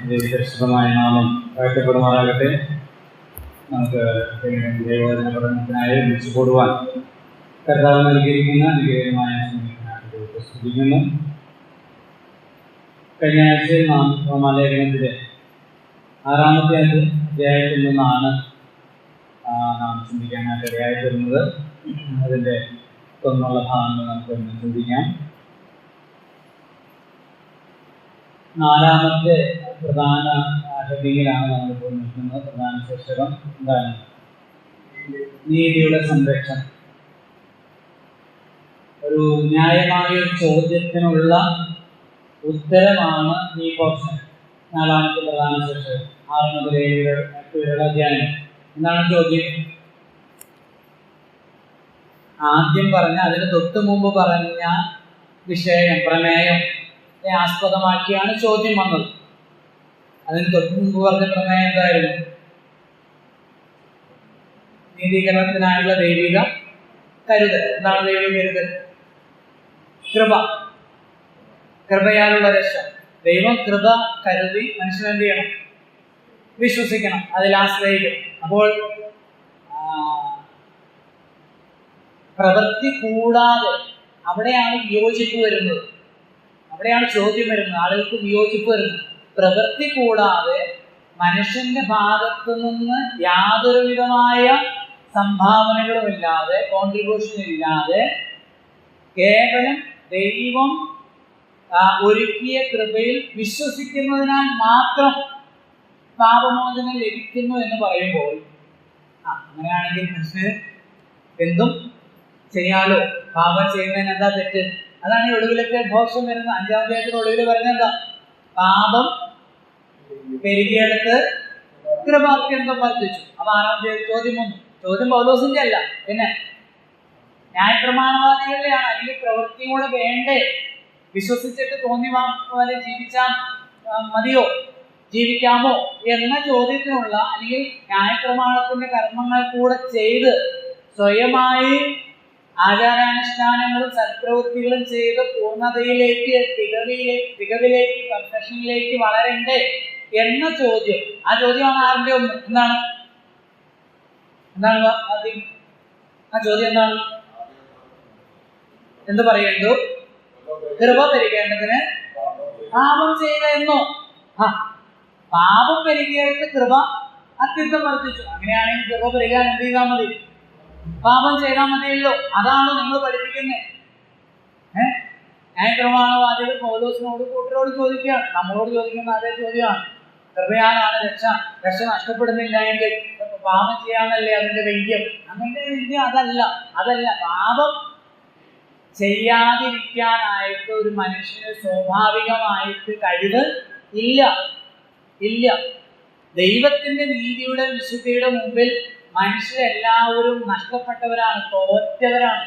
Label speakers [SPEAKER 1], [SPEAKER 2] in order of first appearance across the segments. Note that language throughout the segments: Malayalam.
[SPEAKER 1] വിശിഷ്ടമായ നാമം വാഴ്ത്തപ്പെടുമാറാകട്ടെ. നമുക്ക് ദൈവവചന പഠനത്തിനായി വിളിച്ചു കൂടുവാൻ കർത്താവ് നൽകിയിരിക്കുന്ന അനുഗ്രഹമായ ദൈവത്തെ സ്തുതിക്കുന്നു. കഴിഞ്ഞ ആഴ്ചയിൽ നാം റോമാലേഖനത്തിലെ 6-ാമത്തെ അധ്യായത്തിൽ നിന്നാണ് നാം ചിന്തിക്കാനായിട്ട് ഇടയായി വരുന്നത്. അതിൻ്റെ തുടർന്നുള്ള ഭാഗങ്ങൾ നമുക്ക് ഇന്ന് ചിന്തിക്കാം. 4-ാമത്തെ പ്രധാന ഹെഡിങ്ങിലാണ് നമ്മളിപ്പോൾ നിൽക്കുന്നത്. പ്രധാന ശീർഷകം എന്താണ്? നീതിയുടെ സംരക്ഷണം. ഒരു ന്യായമായ ഒരു ചോദ്യത്തിനുള്ള ഉത്തരമാണ് ഈ പോർഷൻ. 4-ാമത്തെ പ്രധാന ശീർഷകം 6 മുതൽ 7 വരെയുള്ള അധ്യായം. എന്താണ് ചോദ്യം? ആദ്യം പറഞ്ഞ, അതിന് തൊട്ട് മുമ്പ് പറഞ്ഞ വിഷയം, പ്രമേയം ആസ്പദമാക്കിയാണ് ചോദ്യം വന്നത്. അതിന് തൊട്ട് മുമ്പ് പറഞ്ഞ പ്രമേയം എന്തായിരുന്നു? നീതീകരണത്തിനായുള്ള ദൈവിക കരുതൽ. എന്താണ് ദൈവിക കരുതൽ? കൃപ, കൃപയാലുള്ള രക്ഷ. ദൈവം കൃപ കരുതി മനുഷ്യൻ എന്ത് ചെയ്യണം? വിശ്വസിക്കണം, അതിൽ ആശ്രയിക്കണം. അപ്പോൾ പ്രവൃത്തി കൂടാതെ, അവിടെയാണ് വിയോജിപ്പ് വരുന്നത്, അവിടെയാണ് ചോദ്യം വരുന്നത്, ആളുകൾക്ക് വിയോജിപ്പ് വരുന്നത്. പ്രവൃത്തി കൂടാതെ മനുഷ്യന്റെ ഭാഗത്തു നിന്ന് യാതൊരു വിധമായ സംഭാവനകളും ഇല്ലാതെ, കോൺട്രിബ്യൂഷൻ ഇല്ലാതെ, കേവലം ദൈവം ഒരുക്കിയ കൃപയിൽ വിശ്വസിക്കുന്നതിനാൽ മാത്രം പാപമോചനം ലഭിക്കുന്നു എന്ന് പറയുമ്പോൾ, അങ്ങനെയാണെങ്കിൽ മനുഷ്യന് എന്തും ചെയ്യാലോ, പാപം ചെയ്യുന്നതിന് എന്താ തെറ്റ്? അതാണ് ഈ ഒടുവിലൊക്കെ ഘോഷം വരുന്നത്. 5-ാം അധ്യായത്തിന് ഒടുവിൽ പറയുന്നത് എന്താ? പാപം പെരുകിയെടുത്ത് കൃപ അത്യന്തം വർദ്ധിച്ചു. അപ്പൊ 6-ാം അധ്യായം ചോദ്യം വന്നു. ചോദ്യം പൗലോസിന്റെ അല്ല, പിന്നെ ന്യായപ്രമാണവാദികളുടെയാണ്. അല്ലെങ്കിൽ പ്രവൃത്തിയും കൂടെ വേണ്ടേ? വിശ്വസിച്ചിട്ട് തോന്നി പോലെ ജീവിച്ചാൽ മതിയോ, ജീവിക്കാമോ എന്ന ചോദ്യത്തിനുള്ള, അല്ലെങ്കിൽ ന്യായപ്രമാണത്തിന്റെ കർമ്മങ്ങൾ കൂടെ ചെയ്ത് സ്വയമായി ആചാരാനുഷ്ഠാനങ്ങളും സൽപ്രവൃത്തികളും ചെയ്ത് പൂർണ്ണതയിലേക്ക്, തികവിലേക്ക്, പെർഫെക്ഷനിലേക്ക് വളരണ്ടേ എന്ന ചോദ്യം. ആ ചോദ്യമാണ് 6-ന്റെ 1. എന്താണ് ആദ്യം ആ ചോദ്യം? എന്താണ്? എന്ത് പറയണ്ടു? കൃപ പെരുകേണ്ടതിന് പാപം ചെയ്യുക എന്നോ? പാപം പെരുകിയെടുത്ത് കൃപ അത്യന്തം വർദ്ധിച്ചു. അങ്ങനെയാണെങ്കിൽ കൃപ പെരുകാൻ എന്ത് ചെയ്താൽ മതി? പാപം ചെയ്താൽ മതിയല്ലോ. അതാണോ നിങ്ങൾ പഠിപ്പിക്കുന്നത്? ന്യായപ്രമാണവാദികൾ പൗലോസിനോട്, കൂട്ടരോട് ചോദിക്കുകയാണ്, നമ്മളോട് ചോദിക്കുന്ന അതേ ചോദ്യമാണ്. കൃപയാലാണ് രക്ഷ. രക്ഷ നഷ്ടപ്പെടുന്നില്ല എങ്കിൽ പാപം ചെയ്യാന്നല്ലേ അതിന്റെ വൈദ്യം? അങ്ങനെ വൈദ്യം അതല്ല. പാപം ചെയ്യാതിരിക്കാനായിട്ട് ഒരു മനുഷ്യന് സ്വാഭാവികമായിട്ട് കഴിവ് ഇല്ല. ദൈവത്തിന്റെ നീതിയുടെ വിശുദ്ധിയുടെ മുമ്പിൽ മനുഷ്യരെല്ലാവരും നഷ്ടപ്പെട്ടവരാണ്, തോറ്റവരാണ്.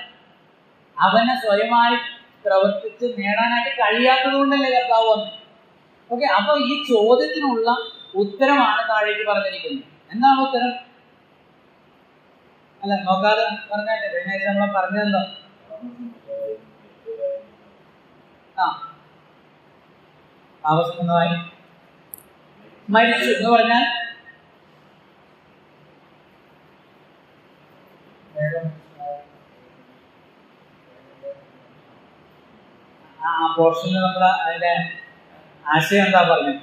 [SPEAKER 1] അവനെ സ്വയമായി പ്രവർത്തിച്ച് നേടാനായിട്ട് കഴിയാത്തത് കൊണ്ടല്ലേ കർത്താവ് വന്നു. ഓക്കെ, അപ്പൊ ഈ ചോദ്യത്തിനുള്ള ഉത്തരമാണ് താഴേക്ക് പറഞ്ഞിരിക്കുന്നത്. എന്താണ് ഉത്തരം? അല്ല, നോക്കാതെ പറഞ്ഞാട്ടെ. കഴിഞ്ഞ നമ്മളെ പറഞ്ഞെന്തോ പാപസംബന്ധമായി മരിച്ചു എന്ന് പറഞ്ഞാൽ ആ പോർഷനിൽ നമ്മൾ അതിന്റെ ആശയം എന്താ പറഞ്ഞത്?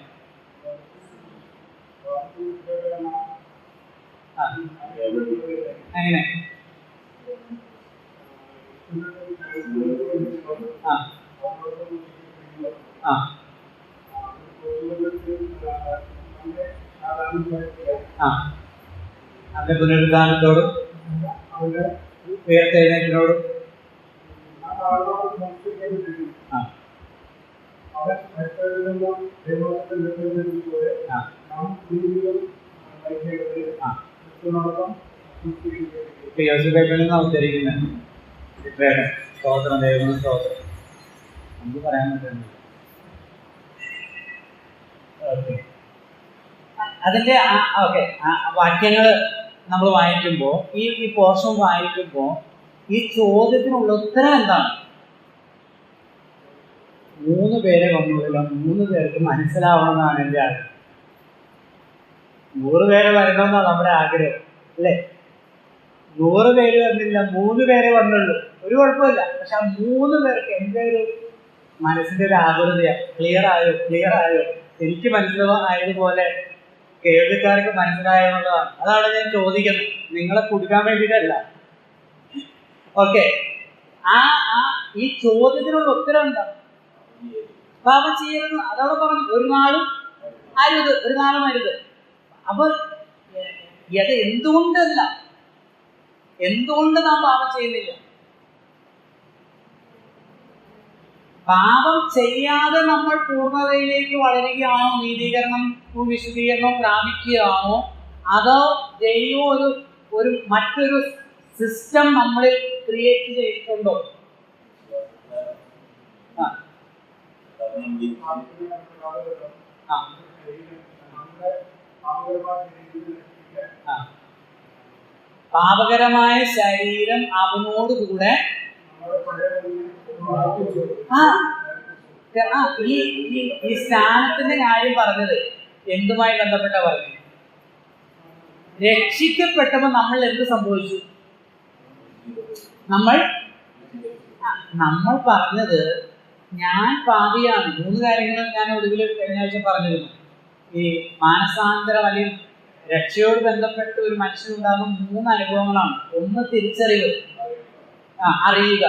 [SPEAKER 1] അങ്ങനെ അവന്റെ പുനരുദ്ധാനത്തോടും ഉയർത്തെഴുന്നേറ്റിനോടും ഉദ്ധരിക്കുന്നത്. സ്തോത്രം, ദൈവം സ്തോത്രം. നമുക്ക് പറയാൻ പറ്റുന്നുണ്ട്. അതിന്റെ വാക്യങ്ങൾ നമ്മൾ വായിക്കുമ്പോൾ, ഈ പോർഷൻ വായിക്കുമ്പോൾ ഈ ചോദ്യത്തിനുള്ള ഉത്തരം എന്താണ്? 3 പേരെ വന്നുള്ളൂ. 3 പേർക്ക് മനസ്സിലാവണമെന്നാണ് എൻ്റെ ആഗ്രഹം. 100 പേരെ വരണമെന്നാണ് നമ്മുടെ ആഗ്രഹം, അല്ലേ? 100 പേര് വന്നില്ല, 3 പേരെ വന്നുള്ളൂ. ഒരു കുഴപ്പമില്ല. പക്ഷെ ആ 3 പേർക്ക് എൻ്റെ ഒരു മനസ്സിൻ്റെ ഒരു ആകുലതയാണ്. ക്ലിയർ ആയോ? എനിക്ക് മനസ്സിലായതുപോലെ കേൾവിക്കാർക്ക് മനസ്സിലായോ എന്നുള്ളതാണ്. അതാണ് ഞാൻ ചോദിക്കുന്നത്, നിങ്ങളെ കൊടുക്കാൻ വേണ്ടിയിട്ടല്ല. ഓക്കെ, ഈ ചോദ്യത്തിനുള്ള ഉത്തരം എന്താ? പാപം ചെയ്യരുത്, അതവിടെ പറഞ്ഞു. ഒരു നാളും അരുത്. അപ്പൊ അത് എന്തുകൊണ്ട് നാം പാപം ചെയ്യുന്നില്ല? പാപം ചെയ്യാതെ നമ്മൾ പൂർണ്ണതയിലേക്ക് വളരുകയാണോ, നീതീകരണവും വിശുദ്ധീകരണവും പ്രാപിക്കുകയാണോ, അതോ ദൈവം ഒരു മറ്റൊരു സിസ്റ്റം നമ്മളിൽ ക്രിയേറ്റ് ചെയ്തിട്ടുണ്ടോ? പാപകരമായ ശരീരം അവനോടുകൂടെ ഈ സ്നാനത്തിന്റെ കാര്യം പറഞ്ഞത് എന്തുമായി ബന്ധപ്പെട്ട പറഞ്ഞു? രക്ഷിക്കപ്പെട്ടപ്പോൾ നമ്മൾ എന്ത് സംഭവിച്ചു? നമ്മൾ പറഞ്ഞത് ഞാൻ പാപിയാണ്. 3 കാര്യങ്ങൾ ഞാൻ ഒടുവിൽ കഴിഞ്ഞ ആഴ്ച പറഞ്ഞിരുന്നു. ഈ മാനസാന്തര വലിയ രക്ഷയോട് ബന്ധപ്പെട്ട് ഒരു മനുഷ്യനുണ്ടാകുന്ന 3 അനുഭവങ്ങളാണ്. 1 തിരിച്ചറിവ്, അറിയുക.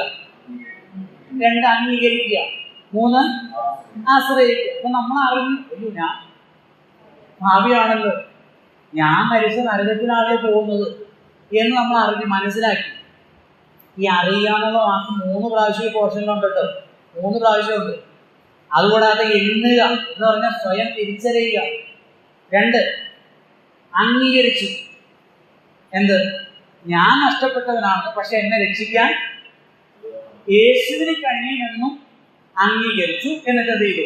[SPEAKER 1] 2 അംഗീകരിക്കുക. 3 ആശ്രയിക്കുക. അപ്പൊ നമ്മൾ അറിഞ്ഞു, ഞാൻ ഭാവിയാണല്ലോ, ഞാൻ മരിച്ച നരകത്തിലാണല്ലോ പോകുന്നത് എന്ന് നമ്മൾ അറിഞ്ഞ് മനസ്സിലാക്കി. ഈ അറിയുക എന്നുള്ള വാക്ക് 3 പ്രാവശ്യം പോർഷനിലുണ്ട് കേട്ടോ. 3 പ്രാവശ്യമുണ്ട്. അതുകൂടാതെ എണ്ണുക എന്ന് പറഞ്ഞാൽ സ്വയം തിരിച്ചറിയുക. 2 അംഗീകരിച്ചു. എന്ത്? ഞാൻ നഷ്ടപ്പെട്ടവനാണ്, പക്ഷെ എന്നെ രക്ഷിക്കാൻ യേശുവിന് കഴിയുമെന്നും അംഗീകരിച്ചു. എന്നിട്ട് എന്ത് ചെയ്തു?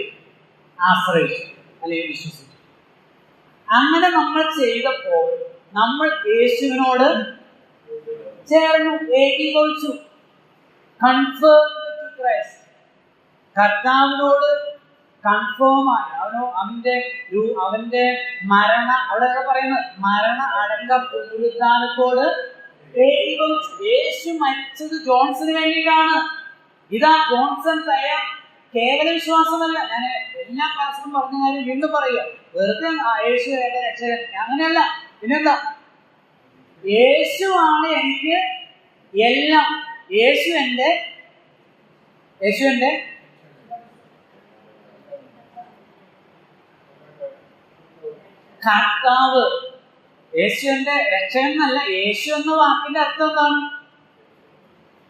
[SPEAKER 1] ആശ്രയിച്ചു, അല്ലെങ്കിൽ വിശ്വസിച്ചു. അങ്ങനെ നമ്മൾ ചെയ്തപ്പോൾ നമ്മൾ യേശുവിനോട് ചേർന്നു, ഏകീഭവിച്ചു. Confirm to Christ. കർത്താവിനോട് കൺഫേം ആയി. അവന്റെ അവിടെ പറയുന്നത് മരണ അടങ്ക പുനരുദ്ധാനത്തോട് ഏകീഭവിച്ചു. യേശു മരിച്ചത് ജോൺസന് വേണ്ടിയിട്ടാണ്. ഇതാ ജോൺസൺ കേവല വിശ്വാസമല്ല. ഞാൻ എല്ലാ ക്ലാസ്സിലും പറഞ്ഞ കാര്യം വീണ്ടും പറയുക. വെറുതെ യേശു എന്റെ രക്ഷകൻ അങ്ങനെയല്ല. പിന്നെന്താ? യേശുവാണ് എനിക്ക് എല്ലാം. യേശു എന്റെ കർത്താവ്. യേശു എന്റെ രക്ഷകൻ എന്നല്ല. യേശു എന്ന വാക്കിന്റെ അർത്ഥം എന്താണ്?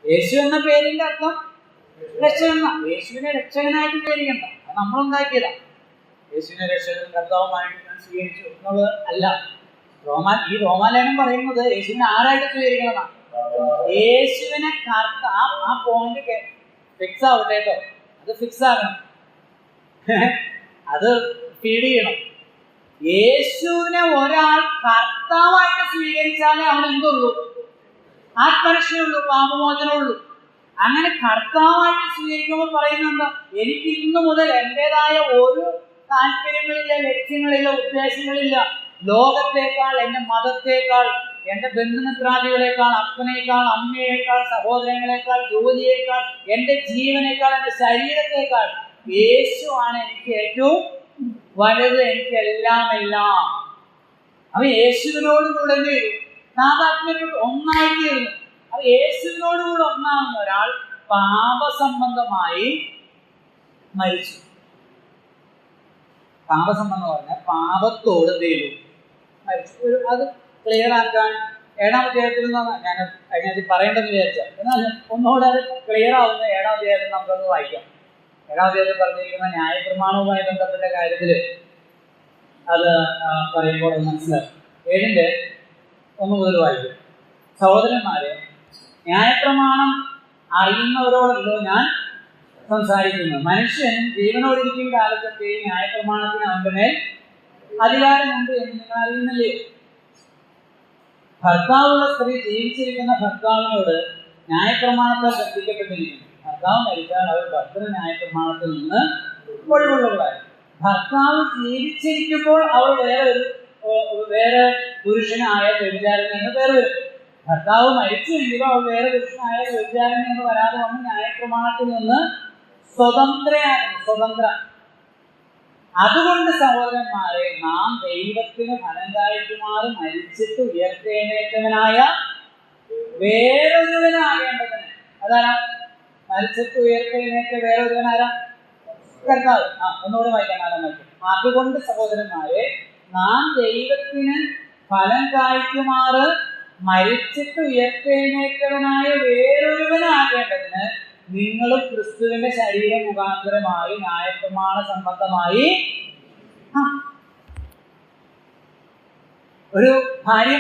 [SPEAKER 1] യേശു എന്ന പേരിന്റെ അർത്ഥം രക്ഷകൻ. യേശുവിനെ രക്ഷകനായിട്ട് വിചാരിക്കണ്ട, അത് നമ്മളുണ്ടാക്കിയതാ. യേശുവിനെ രക്ഷകനും കർത്താവുമായിട്ട് ഞാൻ സ്വീകരിച്ചു എന്നുള്ളത് അല്ല. ഈ റോമാലേഖനം പറയുന്നത് യേശുവിനെ ആരായിട്ട് സ്വീകരിക്കണമെന്നാണ്. യേശുവിനെ ആ പോയിന്റ് ഫിക്സ് ആവട്ടെ കേട്ടോ. അത് ഫിക്സ് ആകണം, അത് ഫീഡ് ചെയ്യണം. യേശുവിനെ ഒരാൾ കർത്താവായിട്ട് സ്വീകരിച്ചാലേ അവൻ എന്തുള്ളൂ? ആത്മരക്ഷയുള്ളൂ, പാപമോചനമുള്ളൂ. അങ്ങനെ കർത്താവായിട്ട് സ്വീകരിക്കുമ്പോൾ പറയുന്നത് എന്താ? എനിക്ക് ഇന്നു മുതൽ എന്റേതായ ഒരു താല്പര്യങ്ങളില്ല, ലക്ഷ്യങ്ങളില്ല, ഉദ്ദേശങ്ങളില്ല. ലോകത്തേക്കാൾ, എന്റെ മതത്തേക്കാൾ, എന്റെ ബന്ധുമിത്രാദികളെക്കാൾ, അപ്പനേക്കാൾ, അമ്മയേക്കാൾ, സഹോദരങ്ങളെക്കാൾ, ജോലിയേക്കാൾ, എന്റെ ജീവനേക്കാൾ, എന്റെ ശരീരത്തേക്കാൾ യേശു ആണ് എനിക്ക് ഏറ്റവും വലുത്. എനിക്ക് എല്ലാം. അവ യേശുവിനോടുകൂടെ എന്ത് ചെയ്തു? താതാത്മ്യത്തോട് ഒന്നായിത്തീർന്നു. അത് യേശുവിനോടുകൂടെ ഒന്നാകുന്ന ഒരാൾ പാപസംബന്ധമായി മരിച്ചു. പാപസംബന്ധം പറഞ്ഞാൽ പാപത്തോട് എന്ത് ചെയ്തു? മരിച്ചു. അത് ക്ലിയർ ആക്കാൻ 7-ാം അധ്യായത്തിൽ നിന്നാണ് ഞാൻ അതിനകത്ത് പറയേണ്ടെന്ന് വിചാരിച്ചാൽ. എന്നാൽ ഒന്നുകൂടെ അത് ക്ലിയർ ആവുന്ന 7-ാം അധ്യായത്തിൽ നമുക്കത് വായിക്കാം. 7-ാം അധ്യായത്തിൽ പറഞ്ഞിരിക്കുന്ന ന്യായപ്രമാണവുമായി ബന്ധപ്പെട്ട കാര്യത്തിൽ അത് പറയുമ്പോൾ മനസ്സിലാക്കും. 7-ന്റെ 1 മുതൽ വായിക്കും. സഹോദരന്മാരെ, ന്യായപ്രമാണം അറിയുന്നവരോടല്ലോ ഞാൻ സംസാരിക്കുന്നു. മനുഷ്യൻ ജീവനോടിരിക്കും കാലത്തൊക്കെ ന്യായപ്രമാണത്തിന് അവന്റെ മേൽ അധികാരമുണ്ട് എന്ന് നിങ്ങൾ അറിയുന്നില്ലേ? ഭർത്താവുള്ള സ്ത്രീ ജീവിച്ചിരിക്കുന്ന ഭർത്താവിനോട് ന്യായപ്രമാണത്താൽ ബന്ധിക്കപ്പെട്ടിരിക്കുന്നു. ഭർത്താവ് മരിച്ചാൽ അവർ ഭർത്തൃ ന്യായ പ്രമാണത്തിൽ നിന്ന് ഒഴിവുള്ളവരായി. ഭർത്താവ് ജീവിച്ചിരിക്കുമ്പോൾ അവൾ വേറെ പുരുഷനായ വ്യഭിചാരിണി എന്ന് പേര് വരും. ഭർത്താവ് മരിച്ചുവെങ്കിലും അവൾ വേറെ പുരുഷനായ വ്യഭിചാരിണി എന്ന് വരാതെ വന്ന് ന്യായപ്രമാണത്തിൽ നിന്ന് സ്വതന്ത്ര. അതുകൊണ്ട് സഹോദരന്മാരെ, നാം ദൈവത്തിന് ഫലം കായ്ക്കുമാറ് മരിച്ചിട്ട് ഉയർത്തെഴുന്നേറ്റവനായ വേറൊരുവനാകേണ്ടതിന്. അതാരാ? മരിച്ചിട്ട് ഉയർത്തെഴുന്നേറ്റ വേറൊരുവനാരാ? കർത്താവ്. ഒന്നുകൂടെ വായിക്കാം. അതുകൊണ്ട് സഹോദരന്മാരെ, നാം ദൈവത്തിന് ഫലം കായ്ക്കുമാറ് മരിച്ചിട്ട് ഉയർത്തെഴുന്നേറ്റവനായ വേറൊരുവനാകേണ്ടതിന് നിങ്ങളും ക്രിസ്തുവിന്റെ ശരീര മുഖാന്തരമായി ന്യായപ്രമാണ സംബന്ധമായി ഒരു ഭാര്യ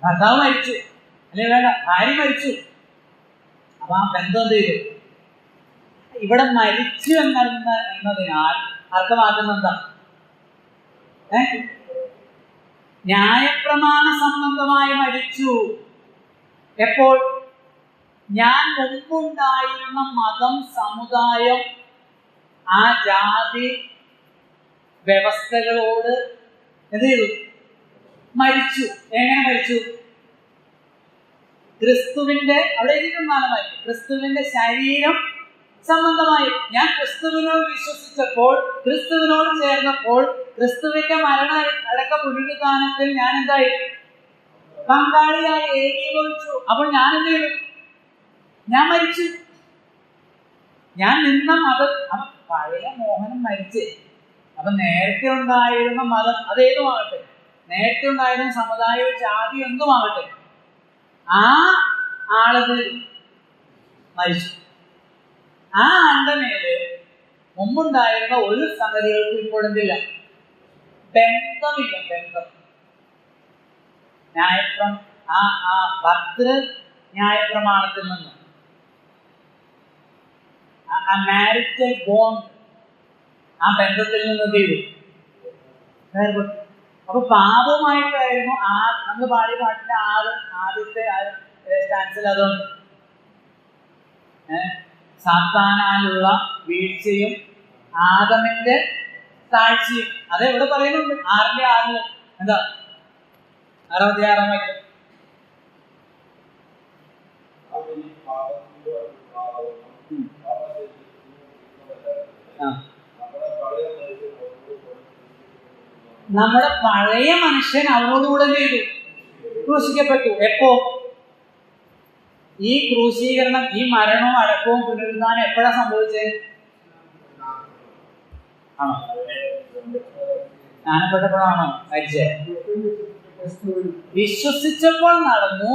[SPEAKER 1] ഭർത്താവ് മരിച്ചു, അല്ലെ വേണ്ട, ഭാര്യ മരിച്ചു. അപ്പൊ ആ ബന്ധം എന്ത് ചെയ്തു? ഇവിടെ മരിച്ചു എന്നതിനാൽ അർത്ഥമാക്കുന്നത് എന്താ? ന്യായപ്രമാണ സംബന്ധമായി മരിച്ചു. എപ്പോൾ? ഞാൻ മുമ്പുണ്ടായിരുന്ന മതം, സമുദായം, ആ ജാതി വ്യവസ്ഥകളോട് എന്ത് ചെയ്തു? മരിച്ചു. എങ്ങനെ മരിച്ചു? ക്രിസ്തുവിന്റെ, അവിടെ എഴുതിയിട്ടുണ്ടാകുന്നതായി, ക്രിസ്തുവിന്റെ ശരീരം സംബന്ധമായി. ഞാൻ ക്രിസ്തുവിനോട് വിശ്വസിച്ചപ്പോൾ, ക്രിസ്തുവിനോട് ചേർന്നപ്പോൾ, ക്രിസ്തുവിന്റെ മരണ അടക്ക പുനരുത്ഥാനത്തിൽ ഞാൻ എന്തായി? പങ്കാളിയായി ഏകീഭവിച്ചു. അപ്പോൾ ഞാൻ എന്ത് ചെയ്തു? ഞാൻ മരിച്ചു. ഞാൻ നിന്ന മതം, പഴയ മോഹനം മരിച്ച്. അപ്പൊ നേരത്തെ ഉണ്ടായിരുന്ന മതം അതേതുമാകട്ടെ, നേരത്തെ ഉണ്ടായിരുന്ന സമുദായവും ജാതി എന്തുമാകട്ടെ, ആ ആളുകൾ മരിച്ചു. ആ ആളുടെ മേല് മുമ്പുണ്ടായിരുന്ന ഒരു സംഗതികൾക്കും ഇപ്പോൾ എന്തില്ല? ബന്ധമില്ല. ഭർതൃ ന്യായപ്രമാണത്തിൽ നിന്ന് ആ മാരിറ്റൽ ബോണ്ട്, ആ ബന്ധത്തിൽ നിന്ന് ചെയ്തു. അപ്പൊ പാപമായിട്ടായിരുന്നു നമ്മൾ പാടിയ പാട്ടിന്റെ ആദ്യത്തെ സ്റ്റാൻസിൽ അതുണ്ട്. സാത്താനാലുള്ള വീഴ്ചയും ആദമിന്റെ താഴ്ചയും. അത് എവിടെ പറയുന്നുണ്ട്? 6:6 എന്താ? 66 വാക്യം. നമ്മുടെ പഴയ മനുഷ്യൻ അവനോടുകൂടെ ചെയ്തു, ക്രൂശിക്കപ്പെട്ടു. എപ്പോ? ഈ ക്രൂശീകരണം, ഈ മരണവും അടക്കവും പുനരുദ്ധാനം എപ്പോഴാ സംഭവിച്ചത്? ആണോ? ജ്ഞാനപ്പെട്ടപ്പോഴാണോ മരിച്ചത്? വിശ്വസിച്ചപ്പോൾ നടന്നു.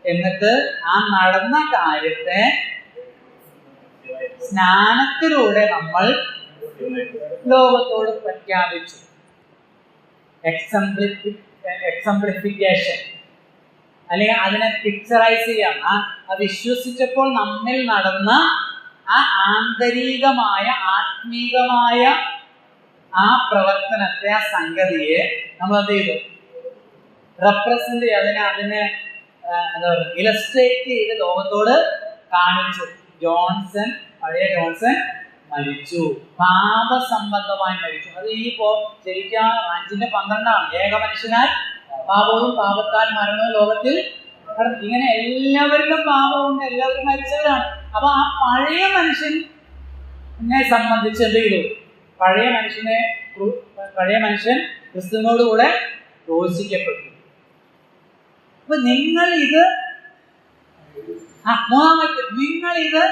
[SPEAKER 1] എന്നിട്ട് ആ നടന്ന കാര്യത്തെ സ്നാനത്തിലൂടെ നമ്മൾ ലോകത്തോട് പ്രഖ്യാപിച്ചു. എക്സംപ്ലിഫിക്കേഷൻ, അല്ലെങ്കിൽ അതിനെ പിക്ചറൈസ് ചെയ്യാം. വിശ്വസിച്ചപ്പോൾ നമ്മിൽ നടന്ന ആ ആന്തരികമായ ആത്മീകമായ ആ പ്രവർത്തനത്തെ, ആ സംഗതിയെ നമ്മൾ എന്ത് ചെയ്തു? റെപ്രസെന്റ് ചെയ്ത് അതിനെ എന്താ പറയുക, ഇലസ്ട്രേറ്റ് ചെയ്ത് ലോകത്തോട് കാണിച്ചു. പഴയ ജോൺസൺ മരിച്ചു, പാപസംബന്ധമായി മരിച്ചു. അത് ശരിക്കും 5:12 ഏക മനുഷ്യനാൽ പാപവും പാപത്താൽ മരണവും ലോകത്തിൽ. ഇങ്ങനെ എല്ലാവരിലും പാപമുണ്ട്, എല്ലാവരും മരിച്ചവരാണ്. അപ്പൊ ആ പഴയ മനുഷ്യനെ സംബന്ധിച്ച് എന്ത് ചെയ്തു? പഴയ മനുഷ്യൻ ക്രിസ്തുവിനോടുകൂടെ ക്രൂശിക്കപ്പെട്ടു. അപ്പൊ നിങ്ങൾ ഇത് 3-ാം വാക്യം, നിങ്ങൾ ഇത്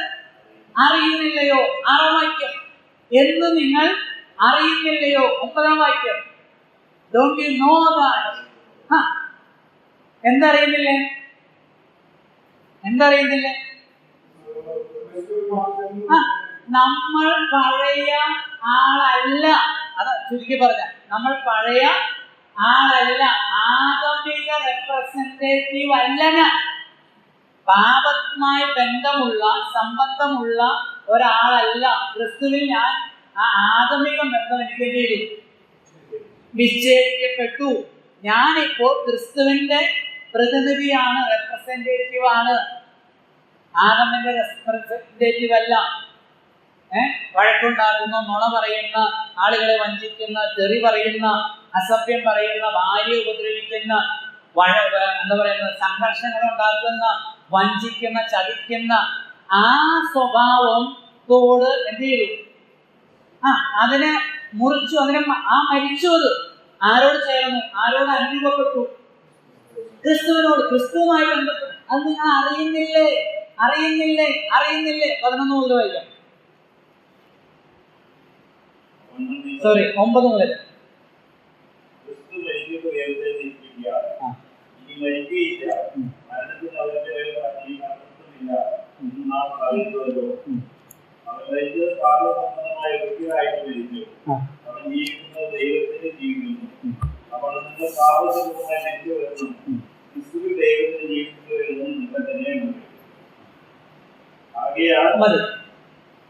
[SPEAKER 1] അറിയുന്നില്ലയോ? 6-ാം വാക്യം, എന്ന് നിങ്ങൾ അറിയുന്നില്ലയോ? 9-ാം വാക്യം, ഡോണ്ട് യു നോ ദാറ്റ്? എന്തറിയുന്നില്ലേ? നമ്മൾ പഴയ ആളല്ല. അത് ചുരുക്കി പറഞ്ഞ, നമ്മൾ പഴയ ആളല്ല, ആദമിക റെപ്രസെന്റേറ്റീവ് അല്ല. പാപവുമായി സംബന്ധമുള്ള ഒരാളല്ല. ക്രിസ്തുവിൽ ഞാൻ ആ ആദമിക ബന്ധം എനിക്ക് ചെയ്തു, വിച്ഛേദിക്കപ്പെട്ടു. ഞാനിപ്പോൾ ക്രിസ്തുവിന്റെ പ്രതിനിധിയാണ്, റെപ്രസെന്റേറ്റീവ് ആണ്. ആദമിന്റെ റെപ്രസെന്റേറ്റീവ് അല്ല. വഴക്കുണ്ടാക്കുന്ന, നുണ പറയുന്ന, ആളുകളെ വഞ്ചിക്കുന്ന, തെറി പറയുന്ന, അസഭ്യം പറയുന്ന, ഭാര്യ ഉപദ്രവിക്കുന്ന, എന്താ പറയുന്നത്, സംഘർഷങ്ങൾ ഉണ്ടാക്കുന്ന, വഞ്ചിക്കുന്ന, ചതിക്കുന്ന ആ സ്വഭാവത്തോട് എന്ത് ചെയ്തു? അതിനെ മുറിച്ചു, അതിനെ മരിച്ചു. അത് ആരോട് ചേർന്നു? ആരോട് അനുഭവപ്പെട്ടു? ക്രിസ്തുവിനോട്, ക്രിസ്തുവുമായി ബന്ധപ്പെട്ടു. അത് നിങ്ങൾ അറിയുന്നില്ലേ? 11 മുതൽ വായിക്കാം. 9 മുതൽ.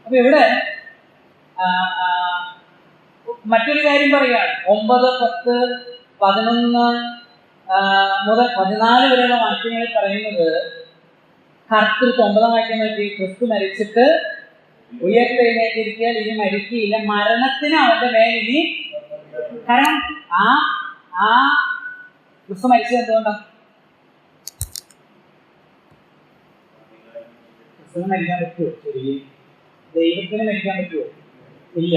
[SPEAKER 1] അപ്പൊ ഇവിടെ മറ്റൊരു കാര്യം പറയാണ്. 9, 10, 11 മുതൽ 14 വരെയുള്ള വാക്യങ്ങളിൽ പറയുന്നത് കർത്തൃത്വം. 9 വാക്യം നോക്കി. ക്രിസ്തു മരിച്ചിട്ട് ഉയർത്തെഴുന്നേറ്റിരിക്കാൻ ഇനി മരിക്കുകയില്ല, മരണത്തിന് അവന്റെ മേൽ ഇനി. കാരണം ആ ക്രിസ്തു മരിച്ചത് എന്തുകൊണ്ടാണ്? ക്രിസ്തുവിന് മരിക്കാൻ പറ്റുമോ? ശരി, ദൈവത്തിന് മരിക്കാൻ പറ്റുമോ? ഇല്ല.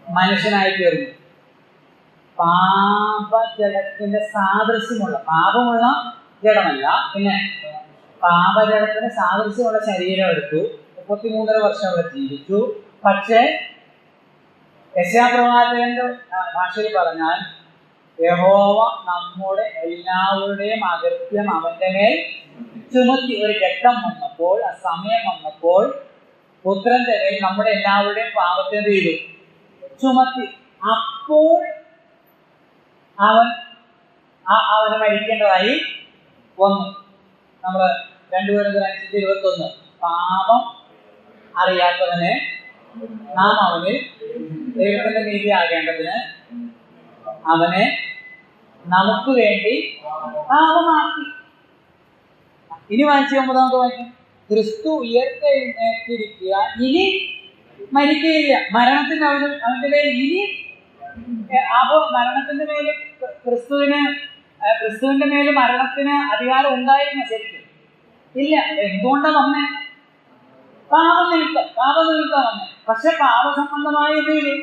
[SPEAKER 1] മനുഷ്യനായി തീർന്നു. പാപജടത്തിന്റെ സാദൃശ്യമുള്ള, പാപമുള്ള ജഡമല്ല, പിന്നെ പാപജടത്തിന് സാദൃശ്യമുള്ള ശരീരം എടുത്തു. 33 വർഷം അവിടെ ജീവിച്ചു. പക്ഷേ യെശയ്യാപ്രവാചകന്റെ ഭാഷയിൽ പറഞ്ഞാൽ യഹോവ നമ്മുടെ എല്ലാവരുടെയും അകൃത്യം അവന്റെ മേൽ ചുമത്തി. ഒരു ഘട്ടം വന്നപ്പോൾ, ആ സമയം വന്നപ്പോൾ പുത്രന്റെ മേൽ നമ്മുടെ എല്ലാവരുടെയും പാപത്തെ ചെയ്തു, ചുമത്തി. അപ്പോൾ അവന് മരിക്കേണ്ടതായി വന്നു. നമ്മള് 2 Corinthians 5:21 പാപം അറിയാത്തവനെ നാം അവനിൽ ദൈവത്തിന്റെ നീതി ആകേണ്ടതിന് അവനെ നമുക്ക് വേണ്ടി പാപമാക്കി. ഇനി വായിച്ച 9 വാക്യം. ക്രിസ്തു ഉയർത്തെഴുന്നേറ്റിരിക്കുക, ഇനി മരിക്കുകയില്ല, മരണത്തിന് അവന്റെ മേൽ ഇനി. അപ്പോ മരണത്തിന്റെ മേല് ക്രിസ്തുവിന്റെ മേല് മരണത്തിന് അധികാരം ഉണ്ടായിരുന്നു? ശരിക്കും ഇല്ല. എന്തുകൊണ്ടാണ് വന്നേ? പാപനിമിത്തം വന്നേ. പക്ഷെ പാപസംബന്ധമായ എന്തെങ്കിലും,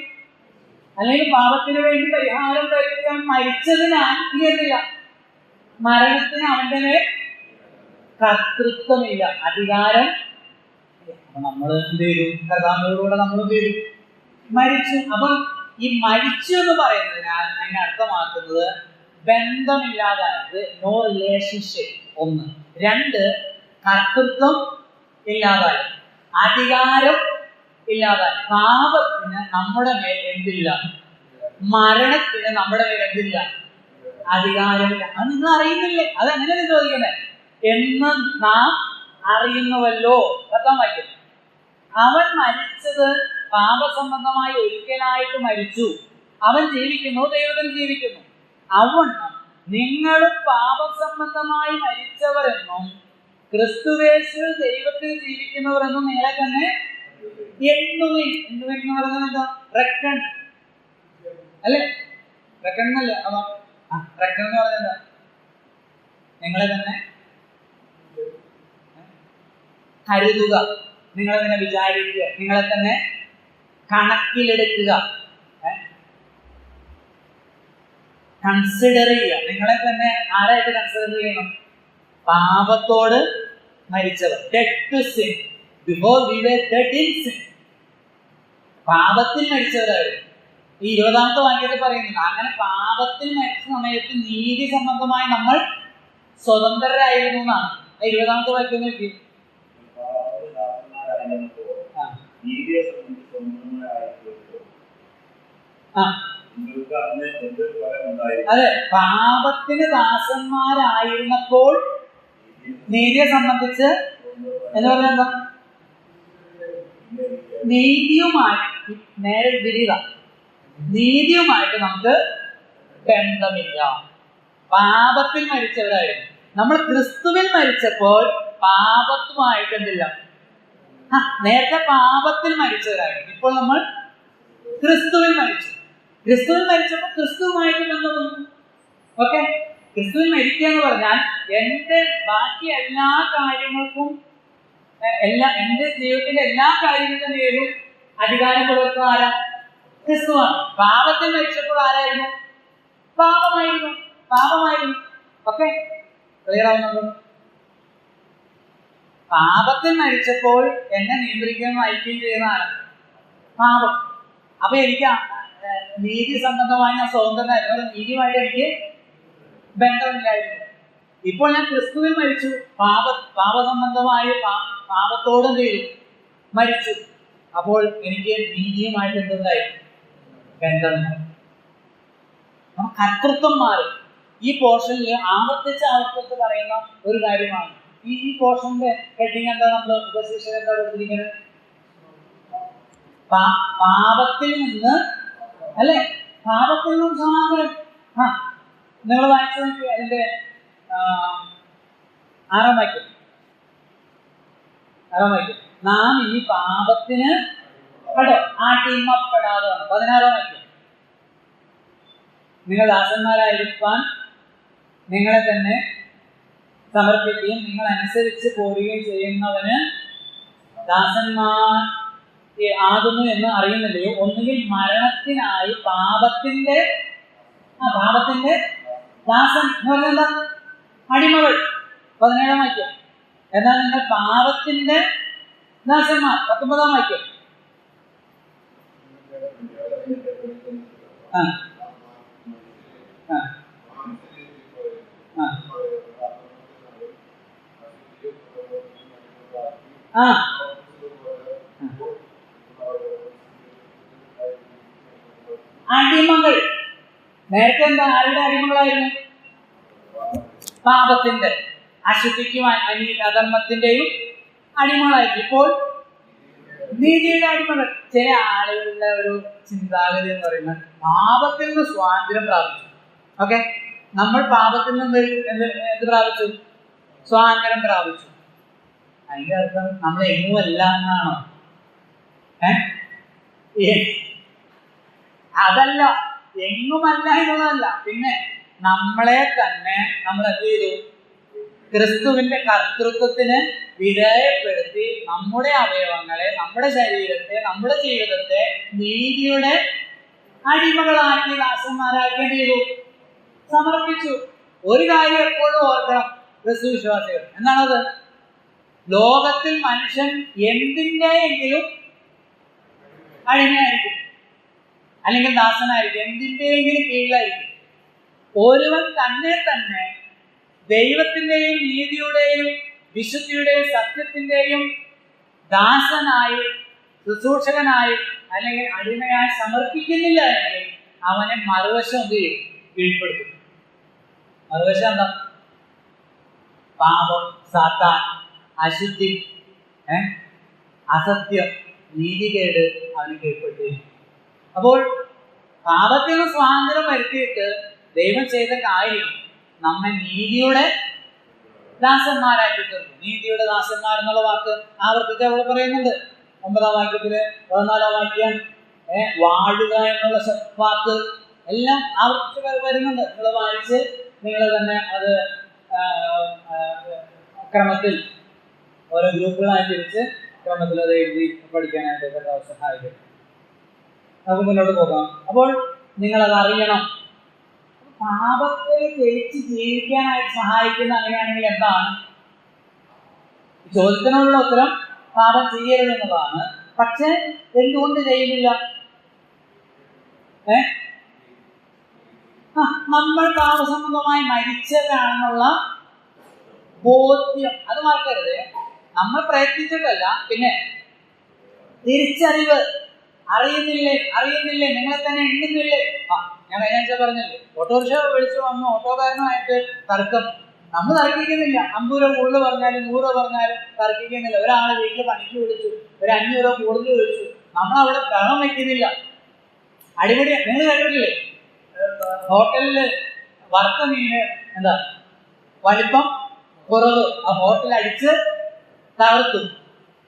[SPEAKER 1] അല്ലെങ്കിൽ പാപത്തിന് വേണ്ടി പരിഹാരം വരുത്താൻ മരിച്ചതിനാൽ ഇല്ല, മരണത്തിന് അവന്റെ മേൽ കർത്തൃത്വമില്ല, അധികാരം. അപ്പൊ നമ്മൾ എന്ത് ചെയ്തു? കർത്താവിനോടുകൂടെ നമ്മൾ എന്ത് ചെയ്തു? മരിച്ചു. അപ്പം ഈ മരിച്ചു എന്ന് പറയുന്നതിനാൽ അതിനെ അർത്ഥമാക്കുന്നത് ബന്ധമില്ലാതായത്, നോ റിലേഷൻഷിപ്പ്. 1. 2, കർത്തൃത്വം ഇല്ലാതായി, അധികാരം ഇല്ലാതായി. പാപത്തിന് നമ്മുടെ മേൽ എന്തില്ല? മരണത്തിന് നമ്മുടെ മേൽ എന്തില്ല? അധികാരമില്ല. അത് നിങ്ങൾ അറിയുന്നില്ലേ? അതെങ്ങനെയാണ് ചോദിക്കുന്നത്? എന്ന് നാം അറിയുന്നുവല്ലോ. കർത്താവ് വായിക്കുന്നു. അവൻ മരിച്ചത് പാപസംബന്ധമായി ഒരിക്കലായിട്ട് മരിച്ചു. അവൻ ജീവിക്കുന്നു, ദൈവത്തിന് ജീവിക്കുന്നു. അവണ്ണം നിങ്ങളും പാപസംബന്ധമായി മരിച്ചവരെന്നും ക്രിസ്തുവേശു ദൈവത്തിൽ ജീവിക്കുന്നവരെന്നും നിങ്ങളെ തന്നെ എണ്ണുവിൻ. എന്ന് പറയുന്നത് എന്താ? റെക്കൺ അല്ലേ? റെക്കൺ എന്നല്ലേ? റെക്കൺ എന്ന് പറയുന്നത് എന്താ? നിങ്ങളെ തന്നെ കരുതുക, നിങ്ങളെ തന്നെ വിചാരിക്കുക, നിങ്ങളെ തന്നെ കണക്കിലെടുക്കുക, കൺസിഡർ ചെയ്യുക. നിങ്ങളെ തന്നെ ആരായിട്ട് കൺസിഡർ ചെയ്യണം? പാപത്തോട് മരിച്ചവർ. Dead to sin before we were dead in sin. പാപത്തിൽ മരിച്ചവരായിരുന്നു. ഈ 20ാമത്തെ വാക്യത്തിൽ പറയുന്നുണ്ട്, അങ്ങനെ പാപത്തിൽ മരിച്ച സമയത്ത് നീതി സംബന്ധമായി നമ്മൾ സ്വതന്ത്രരായിരുന്നു എന്നാണ്. 20ാമത്തെ വാക്യം നോക്കി. അതെ, പാപത്തിന് ദാസന്മാരായിരുന്നപ്പോൾ നീതിയെ സംബന്ധിച്ച് എന്ന് പറഞ്ഞാൽ എന്താ? നീതിയുമായിട്ട് നേരെ വിരിത, നീതിയുമായിട്ട് നമുക്ക് ബന്ധമില്ല. പാപത്തിൽ മരിച്ചവരായിരുന്നു. നമ്മൾ ക്രിസ്തുവിൽ മരിച്ചപ്പോൾ പാപത്തുമായിട്ട് എന്തില്ല. നേരത്തെ പാപത്തിൽ മരിച്ചവരായിരുന്നു, ഇപ്പോൾ നമ്മൾ ക്രിസ്തുവിൽ മരിച്ചു. ക്രിസ്തുവിൽ മരിച്ചപ്പോൾ ക്രിസ്തുവുമായിട്ട് ബന്ധം. ഓക്കെ, ക്രിസ്തുവിൽ മരിക്കുക എന്ന് പറഞ്ഞാൽ എന്റെ ബാക്കി എല്ലാ കാര്യങ്ങൾക്കും, എന്റെ ജീവിതത്തിന്റെ എല്ലാ കാര്യങ്ങളുടെ മേലും അധികാരം കൊടുക്കുന്ന ആരാ? ക്രിസ്തുവാണ്. പാപത്തിൽ മരിച്ചപ്പോൾ ആരായിരുന്നു? പാപമായിരുന്നു. ഓക്കെ, ക്ലിയർ ആവുന്നുണ്ടോ? പാപത്തിൽ മരിച്ചപ്പോൾ എന്നെ നിയന്ത്രിക്കുകയും നയിക്കുകയും ചെയ്യുന്ന ആരാണ്? പാപം. അപ്പൊ എനിക്ക് നീതി സംബന്ധമായി ഞാൻ സ്വതന്ത്രനായിരുന്നു, നീതിയുമായിട്ട് എനിക്ക് ബന്ധമില്ലായിരുന്നു. ഇപ്പോൾ ഞാൻ ക്രിസ്തുവിൽ മരിച്ചു, പാപസംബന്ധമായി പാപത്തോട് എന്ത് ചെയ്തു? മരിച്ചു. അപ്പോൾ എനിക്ക് നീതിയുമായിട്ട് എന്തുണ്ടായി? ബന്ധമുണ്ടായി. കർത്തൃത്വം മാറി. ഈ പോർഷനിൽ ആവർത്തിച്ച് പറയുന്ന ഒരു കാര്യമാണ്. ഈ പോർഷന്റെ ഹെഡിങ് എന്താ? നമ്മൾ ഉപശീർഷകം എന്താ കൊടുത്തിരിക്കുന്നത്? പാപത്തിൽ നിന്ന് അല്ലെ, പാപത്തിൽ നിന്നും സ്വാതന്ത്ര്യം. നിങ്ങൾ വായിച്ചു നോക്കി അതിന്റെ 6-ാം വാക്യം. നാം ഈ പാപത്തിന് അടിമപ്പെടാതാണ്. 16-ാം വാക്യം. നിങ്ങൾ ദാസന്മാരായിരിക്കാൻ നിങ്ങളെ തന്നെ സമർപ്പിക്കുകയും നിങ്ങൾ അനുസരിച്ച് പോരുകയും ചെയ്യുന്നവന് ദാസന്മാർ ആകുന്നു എന്ന് അറിയുന്നില്ലയോ? ഒന്നുകിൽ മരണത്തിനായി പാപത്തിന്റെ ദാസൻ എന്ന് പറഞ്ഞാൽ എന്താ? അടിമകൾ. 17-ാം വാക്യം. എന്നാൽ നിങ്ങൾ പാപത്തിന്റെ ദാസന്മാർ. 19-ാം വാക്യം. അടിമകൾ. നേരത്തെ എന്താ? ആരുടെ അടിമകളായിരുന്നു? പാപത്തിന്റെ, അശുദ്ധിക്കും അധർമ്മത്തിന്റെയും അടിമകളായിരുന്നു. ഇപ്പോൾ നീതിയുടെ അടിമകൾ. ചില ആളുകളുടെ ഒരു ചിന്താഗതി എന്ന് പറയുന്നത് പാപത്തിൽ നിന്ന് സ്വാതന്ത്ര്യം പ്രാപിച്ചു. ഓക്കെ, നമ്മൾ പാപത്തിൽ നിന്ന് എന്ത് പ്രാപിച്ചു? സ്വാതന്ത്ര്യം പ്രാപിച്ചു. അതിന്റെ അർത്ഥം നമ്മൾ എങ്ങുമല്ല എന്നാണോ? അതല്ല, എങ്ങുമല്ല എന്നുള്ളതല്ല. പിന്നെ നമ്മളെ തന്നെ നമ്മൾ എന്ത് ചെയ്തു? ക്രിസ്തുവിന്റെ കർത്തൃത്വത്തിന് വിധേയപ്പെടുത്തി നമ്മുടെ അവയവങ്ങളെ, നമ്മുടെ ശരീരത്തെ, നമ്മുടെ ജീവിതത്തെ നീതിയുടെ അടിമകളാക്കി, ദാസന്മാരാക്കി എന്ത് ചെയ്തു? സമർപ്പിച്ചു. ഒരു കാര്യം എപ്പോഴും ഓർക്കണം ക്രിസ്തു വിശ്വാസികൾ. എന്താണത്? ലോകത്തിൽ മനുഷ്യൻ എന്തിൻ്റെയെങ്കിലും അടിമയായിരിക്കും, അല്ലെങ്കിൽ ദാസനായിരിക്കും, എന്തിൻ്റെയെങ്കിലും കീഴിലായിരിക്കും. ഒരുവൻ തന്നെ ദൈവത്തിൻ്റെയും നീതിയുടെയും വിശുദ്ധിയുടെയും സത്യത്തിൻ്റെയും ദാസനായി, ശുശ്രൂഷകനായി അല്ലെങ്കിൽ അടിമയായി സമർപ്പിക്കുന്നില്ല എങ്കിൽ അവനെ മറുവശം എന്ത് ചെയ്യും? കീഴ്പ്പെടുത്തും. മറുവശം എന്താ? പാപം, സാത്താൻ, അശുദ്ധി, അസത്യം, നീതികേട് അവന് കീഴ്പ്പെടുത്തിയിരിക്കും. അപ്പോൾ പാപത്തിൽ നിന്ന് സ്വാതന്ത്ര്യം വരുത്തിയിട്ട് ദൈവം ചെയ്ത കാര്യം നമ്മെ നീതിയുടെ ദാസന്മാരാക്കി തീർന്നു. നീതിയുടെ ദാസന്മാർ എന്നുള്ള വാക്ക് ആവർത്തിച്ച് അവിടെ പറയുന്നുണ്ട്. 9-ാം വാക്യത്തില്, 14-ാം വാക്യം, വാഴുക എന്നുള്ള വാക്ക് എല്ലാം ആവർത്തിച്ച് വരുന്നുണ്ട്. നിങ്ങൾ വായിച്ച് നിങ്ങൾ തന്നെ അത് ക്രമത്തിൽ ഓരോ ഗ്രൂപ്പുകളായി തിരിച്ച് ക്രമത്തിൽ അത് എഴുതി പഠിക്കാനായിട്ട് കർത്താവ് സഹായിക്കും. നമുക്ക് മുന്നോട്ട് പോകാം. അപ്പോൾ നിങ്ങളത് അറിയണം. പാപത്തെ ജയിച്ച് ജീവിക്കാനായിട്ട് സഹായിക്കുന്ന അങ്ങനെയാണെങ്കിൽ എന്താണ്? ചോദ്യത്തിനുള്ള ഉത്തരം പാപം ചെയ്യരുതെന്നതാണ്. പക്ഷെ എന്തുകൊണ്ട് ചെയ്യുന്നില്ല? നമ്മൾ പാപസംബന്ധമായി മരിച്ചതാണെന്നുള്ള ബോധ്യം അത് മറക്കരുത്. നമ്മൾ പ്രയത്നിച്ചിട്ടല്ല, പിന്നെ തിരിച്ചറിവ്. അറിയുന്നില്ലേ നിങ്ങളെ തന്നെ എണ്ണുന്നില്ലേ? ഞാൻ കഴിഞ്ഞ പറഞ്ഞില്ലേ, ഓട്ടോറിക്ഷ വിളിച്ചു വന്നു ഓട്ടോക്കാരനുമായിട്ട് തർക്കം. നമ്മൾ തർക്കിക്കുന്നില്ല. 50 രൂപ കൂടുതൽ പറഞ്ഞാലും 100 രൂപ പറഞ്ഞാലും തർക്കിക്കുന്നില്ല. ഒരാളെ വീട്ടിൽ പണിക്ക് വിളിച്ചു, ഒരു 500 രൂപ കൂടുതൽ വിളിച്ചു, നമ്മളവിടെ ബഹളം വയ്ക്കുന്നില്ല. അടിപൊളി. നിങ്ങൾ കേട്ടിട്ടില്ലേ ഹോട്ടലില് വറുത്ത മീന് എന്താ വലിപ്പം കുറവ് ആ ഹോട്ടൽ അടിച്ച് തകർത്തു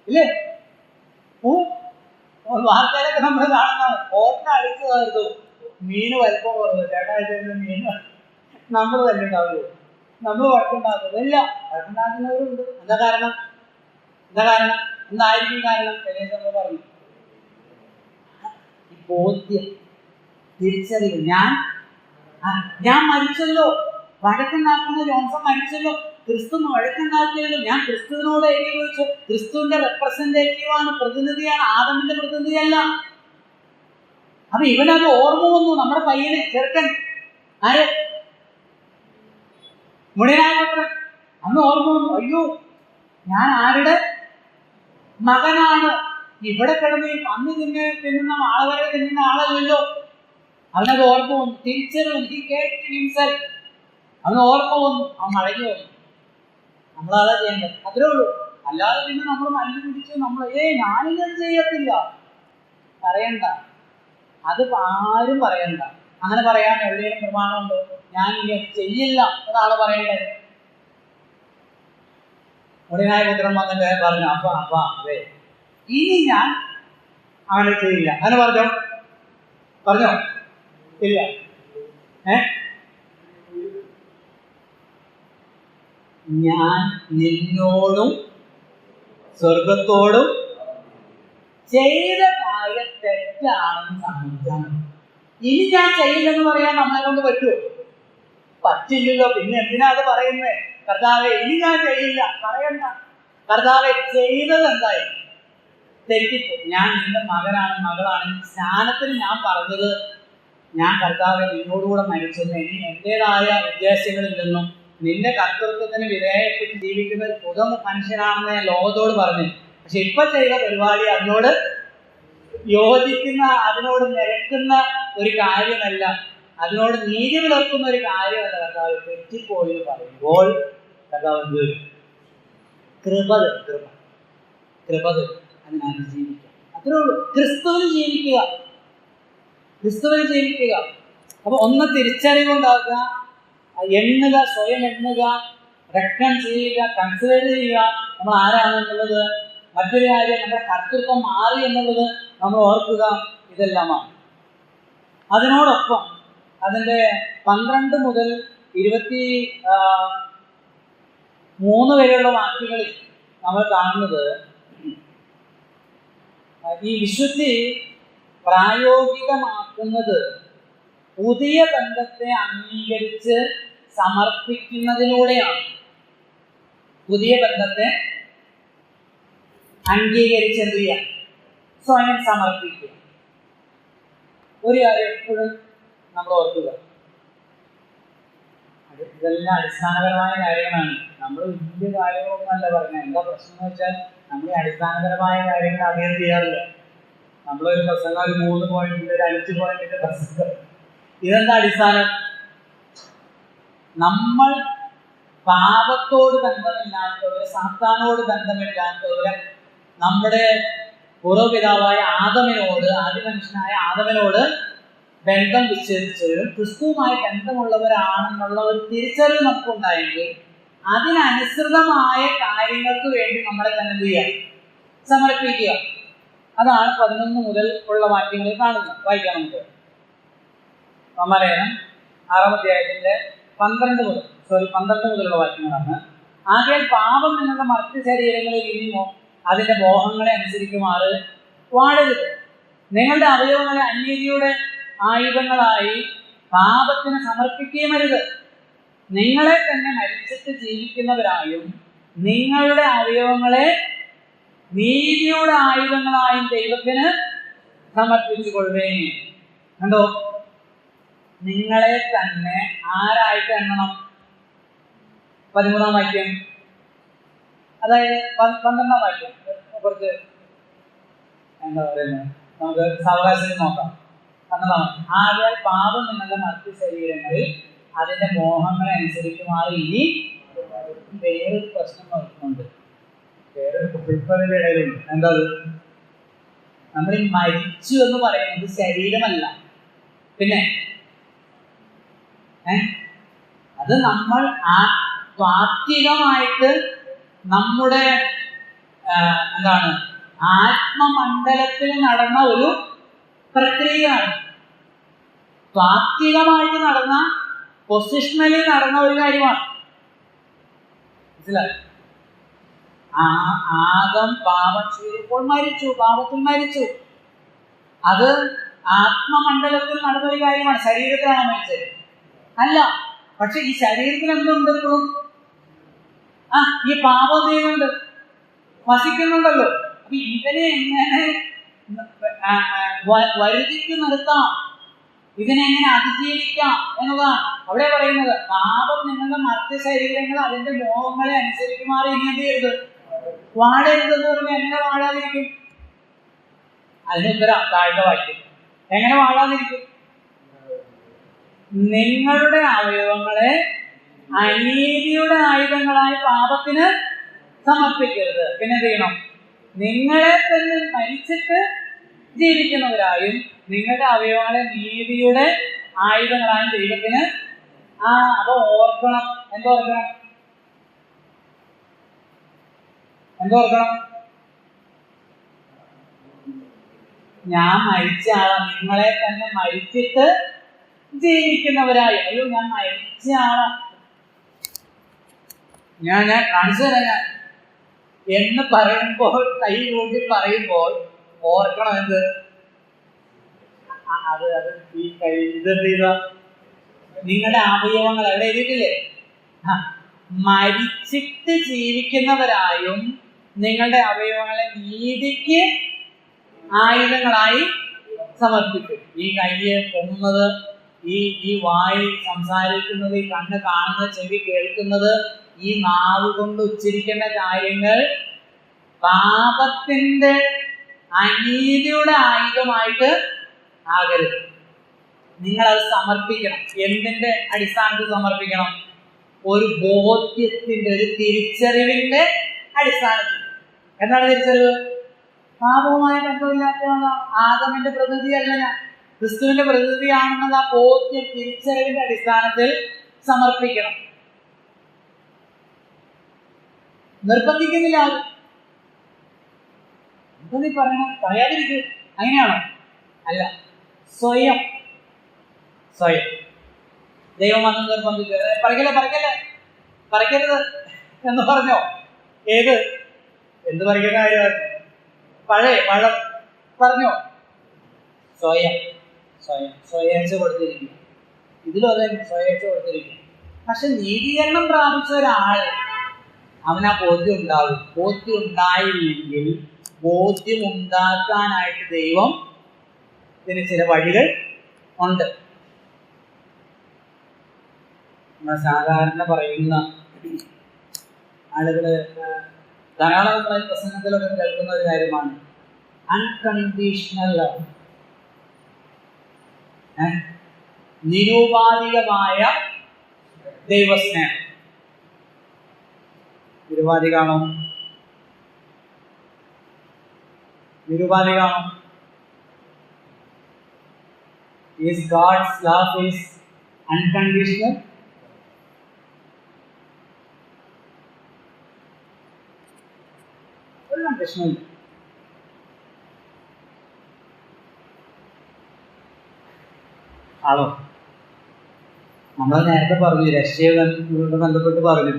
[SPEAKER 1] ഇല്ലേ? വാർത്തയിലൊക്കെ നമ്മൾ കാണുന്നതാണ്, ഹോട്ടൽ അടിച്ച് തകർത്തു, മീന് വലിപ്പം കുറവ്, ചേട്ടാ മീൻ നമ്മൾ തന്നെ ഉണ്ടാവുമോ? നമ്മൾ വഴക്കുണ്ടാക്കുന്നത് ഇല്ല, വഴക്കുണ്ടാക്കുന്നവരുണ്ട്. എന്താ കാരണം? എന്തായിരിക്കും കാരണം? നമ്മൾ പറഞ്ഞു, ഈ ബോധ്യം, തിരിച്ചറിവ്. ഞാൻ മരിച്ചല്ലോ, വഴക്കുണ്ടാക്കുന്ന ജോൺസൺ മരിച്ചല്ലോ, ക്രിസ്തു വഴക്കുണ്ടാക്കിയല്ലോ, ഞാൻ ക്രിസ്തുവിനോട് ഏകീകരിച്ചു, ക്രിസ്തുവിന്റെ റെപ്രസെന്റേറ്റീവാണ്, പ്രതിനിധിയാണ്, ആദമിന്റെ പ്രതിനിധിയല്ല. അപ്പൊ ഇവനത് ഓർമ്മ വന്നു, നമ്മുടെ പയ്യന്, ചെറുക്കൻ, ആര്? മുടിയനായ പുത്രൻ. അന്ന് ഓർമ്മ വന്നു, അയ്യോ ഞാൻ ആരുടെ മകനാണ്? ഇവിടെ കിടന്ന് അന്ന് തിന്നുന്ന ആളുകളെ തിന്നുന്ന ആളല്ലല്ലോ. അവനത് ഓർമ്മ വന്നു, തിരിച്ചറിവ്. അവന് ഓർമ്മ വന്നു, അവൻ മടങ്ങി വന്നു. നമ്മളതാ ചെയ്യേണ്ടത്, അത്രേ ഉള്ളൂ. അല്ലാതെ പിന്നെ നമ്മൾ മല്ലു പിടിച്ച് നമ്മൾ ഞാനിങ്ങനെ ചെയ്യത്തില്ല പറയണ്ട. അത് ആരും പറയണ്ട. അങ്ങനെ പറയാൻ എവിടെയും പ്രമാണമുണ്ടോ? ഞാൻ ഇനി ചെയ്യില്ല എന്നാണ് പറയേണ്ടത്. മുടിയനായ പുത്രൻ വന്നിട്ട് പറഞ്ഞു, അപ്പ അതെ ഇനി ഞാൻ അങ്ങനെ ചെയ്യില്ല. അങ്ങനെ പറഞ്ഞോ ഇല്ല. ഞാൻ നിന്നോടും സ്വർഗത്തോടും ചെയ്ത കാര്യം തെറ്റാണെന്ന് സമ്മതിച്ചാണ്. ഇനി ഞാൻ ചെയ്യില്ലെന്ന് പറയാൻ നമ്മളെ കൊണ്ട് പറ്റുമോ? പറ്റില്ലല്ലോ. പിന്നെ എന്തിനാ അത് പറയുന്നത്? കർത്താവെ ഇനി ഞാൻ ചെയ്യില്ല പറയണ്ട. കർത്താവെ ചെയ്തത് എന്തായി? തെറ്റിപ്പോ. ഞാൻ നിന്റെ മകനാണ് മകളാണ്, സ്നാനത്തിന് ഞാൻ പറഞ്ഞത്, ഞാൻ കർത്താവെ നിന്നോടുകൂടെ മരിച്ചെന്ന്, ഇനി എന്റേതായ ഉദ്ദേശങ്ങളില്ലെന്നും നിന്റെ കർത്തൃത്വത്തിന് വിധേയപ്പെട്ട് ജീവിക്കുന്ന ഒരു പുതു മനുഷ്യനാണെന്ന് ഞാൻ ലോകത്തോട് പറഞ്ഞു. പക്ഷെ ഇപ്പൊ ചെയ്ത പരിപാടി അതിനോട് യോജിക്കുന്ന, അതിനോട് നിരക്കുന്ന ഒരു കാര്യമല്ല, അതിനോട് നീതി പുലർത്തുന്ന ഒരു കാര്യമല്ല. കർത്താവ് തെറ്റിപ്പോയി എന്ന് പറയുമ്പോൾ കർത്താവ് കൃപ അതിനകത്ത് ജീവിക്കുക. അത്രേ ഉള്ളൂ. ക്രിസ്തുവിൽ ജീവിക്കുക. അപ്പൊ ഒന്ന് തിരിച്ചറിവുണ്ടാക്കുക, എണ്ണുക, സ്വയം എണ്ണുക, റെക്കൺ ചെയ്യുക, കൺസിഡർ ചെയ്യുക നമ്മൾ ആരാണെന്നുള്ളത്. മറ്റൊരു കാര്യം, നമ്മുടെ കർത്തൃത്വം മാറി എന്നുള്ളത് നമ്മൾ ഓർക്കുക. ഇതെല്ലാമാണ്. അതിനോടൊപ്പം അതിൻ്റെ 12 മുതൽ 23 വരെയുള്ള വാക്യങ്ങളിൽ നമ്മൾ കാണുന്നത് ഈ വിശുദ്ധി പ്രായോഗികമാക്കുന്നത് പുതിയ ബന്ധത്തെ അംഗീകരിച്ച് സമർപ്പിക്കുന്നതിലൂടെയാണ്. പുതിയ ബന്ധത്തെ അംഗീകരിച്ച് എന്ത് ചെയ്യാം? സ്വയം സമർപ്പിക്കുക. ഒരു കാര്യം എപ്പോഴും നമ്മൾ ഓർക്കുക, ഇതെല്ലാം അടിസ്ഥാനപരമായ കാര്യങ്ങളാണ്. നമ്മൾ വലിയ കാര്യങ്ങളൊന്നുമല്ല പറഞ്ഞത്. എന്താ പ്രശ്നം എന്ന് വെച്ചാൽ നമ്മൾ അടിസ്ഥാനപരമായ കാര്യങ്ങൾ അധികം ചെയ്യാറില്ല. നമ്മളൊരു പ്രസംഗം ഒരു 3 പോയിന്റിന്റെ ഒരു 5 പോയിന്റിന്റെ പ്രസംഗം, ഇതെന്താ അടിസ്ഥാനം? നമ്മൾ പാപത്തോട് ബന്ധമില്ലാത്തവര്, സാത്താനോട് ബന്ധമില്ലാത്തവര്, നമ്മുടെ പൂർവ്വപിതാവായ ആദമിനോട്, ആദിമനുഷ്യനായ ആദമിനോട് ബന്ധം വിച്ഛേദിച്ചവരും ക്രിസ്തുവുമായി ബന്ധമുള്ളവരാണെന്നുള്ള ഒരു തിരിച്ചറിവ് നമുക്കുണ്ടായെങ്കിൽ അതിനനുസൃതമായ കാര്യങ്ങൾക്ക് വേണ്ടി നമ്മളെ തന്നെ എന്ത് ചെയ്യുക? സമർപ്പിക്കുക. അതാണ് 11 മുതൽ ഉള്ള വാക്യങ്ങളിൽ കാണുന്നത്. വായിക്കാം നമുക്ക്. റോമാലേഖനം 6-ാം അധ്യായത്തിന്റെ 12 മുതലുള്ള വാക്യങ്ങളാണ്. ആകയാൽ പാപം എന്നുള്ള മർത്യു ശരീരങ്ങളിൽ ഇനിയുമോ അതിന്റെ മോഹങ്ങളെ അനുസരിക്കുമാറ് വാഴരുത്. നിങ്ങളുടെ അവയവങ്ങളെ അനീതിയുടെ ആയുധങ്ങളായി പാപത്തിന് സമർപ്പിക്കുകയുമരുത്. നിങ്ങളെ തന്നെ മരിച്ചിട്ട് ജീവിക്കുന്നവരായും നിങ്ങളുടെ അവയവങ്ങളെ നീതിയുടെ ആയുധങ്ങളായും ദൈവത്തിന് സമർപ്പിച്ചുകൊള്ളുവേ. കണ്ടോ? നിങ്ങളെ തന്നെ ആരായിട്ട് എണ്ണണം? 13-ാം വാക്യം, അതായത് 12-ാം വാക്യം കുറച്ച് എന്താ പറയുന്നത്, നമുക്ക് സാവകാശത്തിൽ നോക്കാം. 12-ാം, ആകയാൽ പാപം നിങ്ങളുടെ മറ്റു ശരീരങ്ങളിൽ അതിന്റെ മോഹങ്ങളെ അനുസരിക്കുമാറ് ഇനി വേറൊരു പ്രശ്നം നോക്കുന്നുണ്ട്. വേറൊരു കുപ്പിപ്പതിന്റെ ഇടയിലുണ്ട്. എന്താ? നമ്മൾ മരിച്ചു എന്ന് പറയുന്നത് ശരീരമല്ല, പിന്നെ അത് നമ്മൾ താത്വികമായിട്ട് നമ്മുടെ എന്താണ് ആത്മമണ്ഡലത്തിൽ നടന്ന ഒരു പ്രക്രിയയാണ്. താത്വികമായിട്ട് നടന്ന, പൊസിഷണലി നടന്ന ഒരു കാര്യമാണ്. മനസ്സിലായി? ആദം പാപം ചെയ്തപ്പോൾ മരിച്ചു, പാപത്തിൽ മരിച്ചു. അത് ആത്മമണ്ഡലത്തിൽ നടന്നൊരു കാര്യമാണ്. ശരീരത്തിലാണോ മരിച്ചത്? അല്ല. പക്ഷെ ഈ ശരീരത്തിൽ എന്തുണ്ട് ഇപ്പോഴും? ഈ പാപം ചെയ്യുന്നുണ്ട്, വസിക്കുന്നുണ്ടല്ലോ. അപ്പൊ ഇതിനെ എങ്ങനെ വരുതിക്ക് നിർത്താം, ഇതിനെങ്ങനെ അതിജീവിക്കാം എന്നതാണ് അവിടെ പറയുന്നത്. പാപം നിങ്ങളുടെ മറ്റ് ശരീരങ്ങൾ അതിന്റെ മോഹങ്ങളെ അനുസരിക്കുമാറി ഇനി എന്ത് ചെയ്യരുത്, വാഴരുതെന്ന് പറയുമ്പോൾ എങ്ങനെ വാഴാതിരിക്കും? അതിനുത്തരം താഴ്ന്ന വായിക്കും. എങ്ങനെ വാഴാതിരിക്കും? നിങ്ങളുടെ അവയവങ്ങളെ അനീതിയുടെ ആയുധങ്ങളായി പാപത്തിന് സമർപ്പിക്കരുത്. പിന്നെ എന്ത് ചെയ്യണം? നിങ്ങളെ തന്നെ മരിച്ചിട്ട് ജീവിക്കുന്നവരായും നിങ്ങളുടെ അവയവങ്ങളെ നീതിയുടെ ആയുധങ്ങളായും ദൈവത്തിന് അപ്പൊ ഓർക്കണം. എന്തോർക്കണം? ഞാൻ മരിച്ച ആളാണ്. നിങ്ങളെ തന്നെ മരിച്ചിട്ട് ജീവിക്കുന്നവരായി. അയ്യോ ഞാൻ മരിച്ച ആളാണ്, ഞാൻ കാണിച്ചു തരാം ഞാൻ എന്ന് പറയുമ്പോൾ, കൈ കൂട്ടി പറയുമ്പോൾ ഓർക്കണം എന്ത്? അത് ഈ കൈ ഇതെന്ത് ചെയ്ത നിങ്ങളുടെ അവയവങ്ങൾ എവിടെ എഴുതിയിട്ടില്ലേ? മരിച്ചിട്ട് ജീവിക്കുന്നവരായും നിങ്ങളുടെ അവയവങ്ങളെ നീതിക്ക് ആയുധങ്ങളായി സമർപ്പിക്കും. ഈ കയ്യ് പൊങ്ങുന്നത്, ഈ വായി സംസാരിക്കുന്നത്, ഈ കണ്ണ് കാണുന്നത്, ചെവി കേൾക്കുന്നത്, ഈ നാവ് കൊണ്ട് ഉച്ചരിക്കുന്ന കാര്യങ്ങൾ പാപത്തിന്റെ അനീതിയുടെ ആയുധമായിട്ട് ആകരുത്. നിങ്ങളത് സമർപ്പിക്കണം. എന്തിന്റെ അടിസ്ഥാനത്തിൽ സമർപ്പിക്കണം? ഒരു ബോധ്യത്തിന്റെ, ഒരു തിരിച്ചറിവിന്റെ അടിസ്ഥാനത്തിൽ. എന്താണ് തിരിച്ചറിവ്? പാപവുമായി ബന്ധമില്ലാത്തതാണ്. ആദമിന്റെ പ്രതിനിധിയല്ല ഞാൻ, ക്രിസ്തുവിന്റെ പ്രതിനിധിയാണെന്നുള്ള ആ ബോധ്യം, തിരിച്ചറിവിന്റെ അടിസ്ഥാനത്തിൽ സമർപ്പിക്കണം. നിർബന്ധിക്കുന്നില്ല. നീ പറയണം, പറയാതിരിക്കും. അങ്ങനെയാണോ? അല്ല, സ്വയം ദൈവം വന്ന് നിർബന്ധിച്ചു. പറിക്കരുത് എന്ന് പറഞ്ഞോ? എന്ത് പറിക്കുന്ന കാര്യമാണ്? പഴം പറഞ്ഞോ? സ്വയേച്ഛ കൊടുത്തിരിക്കും. ഇതിലും അതെ, സ്വയേച്ഛ കൊടുത്തിരിക്കും. പക്ഷെ നീതീകരണം പ്രാപിച്ച ഒരാള് അവനാ ബോധ്യം ഉണ്ടാവും. ബോധ്യം ഉണ്ടായില്ലെങ്കിൽ ബോധ്യം ഉണ്ടാക്കാനായിട്ട് ദൈവം ഇതിന് ചില വഴികൾ ഉണ്ട്. നമ്മൾ സാധാരണ പറയുന്ന ആളുകള് ധാരാളം പ്രസംഗത്തിലൊക്കെ കേൾക്കുന്ന ഒരു കാര്യമാണ് അൺകണ്ടീഷണൽ ലവ്. നിരുപാധികമായ ദൈവസ്നേഹം. നിരുപാധികാണോ? Is God's love is unconditional? ഒരു കണ്ടീഷനും ഇല്ല. ആണോ? നമ്മൾ നേരത്തെ പറഞ്ഞു, രക്ഷയോട് ബന്ധപ്പെട്ട് പറഞ്ഞു,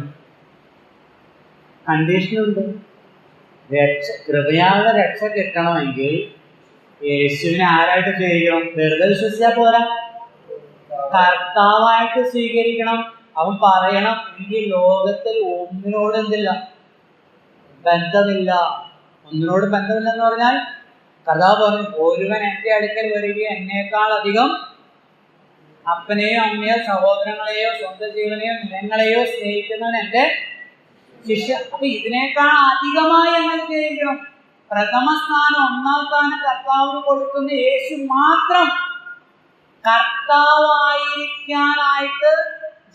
[SPEAKER 1] കണ്ടീഷനുണ്ട്. കൃപയാളുടെ രക്ഷ കിട്ടണമെങ്കിൽ യേശുവിനെ ആരായിട്ട് സ്വീകരിക്കണം? വെറുതെ വിശ്വസിച്ചാൽ പോരാ, കർത്താവായിട്ട് സ്വീകരിക്കണം. അവൻ പറയണം, എനിക്ക് ലോകത്തിൽ ഒന്നിനോട് എന്തില്ല, ബന്ധമില്ല. ഒന്നിനോട് ബന്ധമില്ലെന്ന് പറഞ്ഞാൽ കർത്താവ് പറഞ്ഞു, ഒരുവൻ എൻ്റെ അടുക്കൽ വരികയും എന്നേക്കാൾ അധികം അപ്പനെയോ അമ്മയോ സഹോദരങ്ങളെയോ സ്വന്തം ജീവനെയോ നിലങ്ങളെയോ സ്നേഹിക്കുന്നവൻ എൻ്റെ ശിഷ്യ. അപ്പൊ ഇതിനേക്കാൾ അധികമായി എന്നെ സ്നേഹിക്കണം. പ്രഥമ സ്ഥാനം, ഒന്നാം സ്ഥാനം കർത്താവിന് കൊടുക്കുന്ന യേശു മാത്രം. കർത്താവായിരിക്കാനായിട്ട്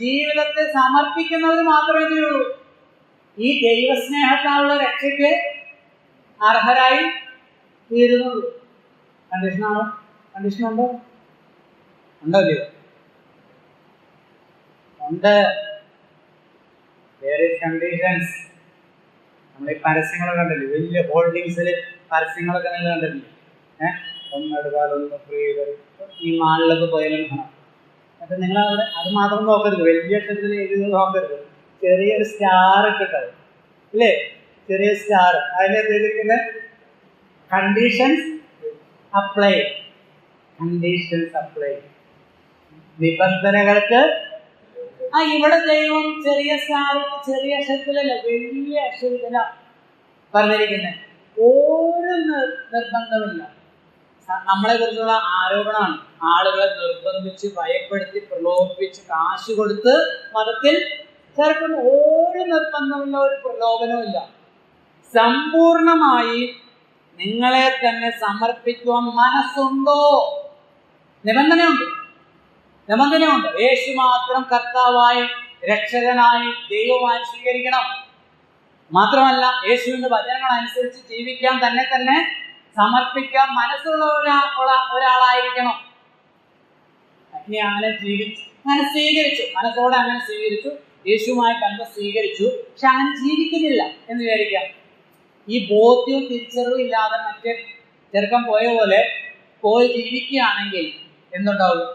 [SPEAKER 1] ജീവിതത്തെ സമർപ്പിക്കുന്നവർ മാത്രമേ ഇതിലുള്ളൂ ഈ ദൈവസ്നേഹത്താലുള്ള രക്ഷയ്ക്ക് അർഹരായി തീരുന്നുള്ളൂ. കണ്ടീഷനാണോ? കണ്ടീഷനുണ്ടോ? ഉണ്ടോ? ഉണ്ട്. കണ്ടീഷൻസ്. നമ്മൾ ഈ പരസ്യങ്ങളൊക്കെ കണ്ടില്ലേ, വലിയ ഹോൾഡിങ്സിൽ പരസ്യങ്ങളൊക്കെ നിങ്ങൾ കണ്ടിട്ടില്ലേ? ഒന്നെടുക്കാൽ ഒന്ന് ഫ്രീ. ഈ മാളിലൊക്കെ പോയാലും കാണാം. അപ്പം നിങ്ങളവിടെ അത് മാത്രം നോക്കരുത്, വലിയ അക്ഷരത്തിൽ എഴുതി നോക്കരുത്. ചെറിയൊരു സ്റ്റാർ ഇട്ടിട്ടാവും അല്ലേ? ചെറിയ സ്റ്റാർ, അതിലെത്തിയിരിക്കുന്ന കണ്ടീഷൻസ് അപ്ലൈ. കണ്ടീഷൻസ് അപ്ലൈ, നിബന്ധനകൾക്ക്. ഇവിടെ ദൈവം ചെറിയ സ്റ്റാർ ചെറിയ അക്ഷരത്തിലല്ല, വലിയ അക്ഷരത്തിലാണ് പറഞ്ഞിരിക്കുന്നത്. ഒരു നിർബന്ധമില്ല. നമ്മളെ കുറിച്ചുള്ള ആരോപണമാണ്. ആളുകളെ നിർബന്ധിച്ച് ഭയപ്പെടുത്തി പ്രലോഭിപ്പിച്ച് കാശ് കൊടുത്ത് മതത്തിൽ ചേർക്കുന്ന ഒരു നിർബന്ധമില്ല, ഒരു പ്രലോഭനമില്ല. സമ്പൂർണമായി നിങ്ങളെ തന്നെ സമർപ്പിക്കുവാൻ മനസ്സുണ്ടോ? നിബന്ധനയുണ്ട്. യേശു മാത്രം കർത്താവായി രക്ഷകനായി ദൈവമായി സ്വീകരിക്കണം. മാത്രമല്ല യേശുവിന്റെ വചനങ്ങൾ അനുസരിച്ച് ജീവിക്കാൻ തന്നെ സമർപ്പിക്കാൻ മനസ്സുള്ള ഒരാളായിരിക്കണം. അങ്ങനെ സ്വീകരിച്ചു, മനസ്സോടെ അങ്ങനെ സ്വീകരിച്ചു, യേശുവുമായി ബന്ധം സ്വീകരിച്ചു. പക്ഷെ അങ്ങനെ ജീവിക്കുന്നില്ല എന്ന് വിചാരിക്കാം. ഈ ബോധ്യവും തിരിച്ചറിവും ഇല്ലാതെ മറ്റേ ചെറുക്കം പോയ പോലെ പോയി ജീവിക്കുകയാണെങ്കിൽ എന്തുണ്ടാവും?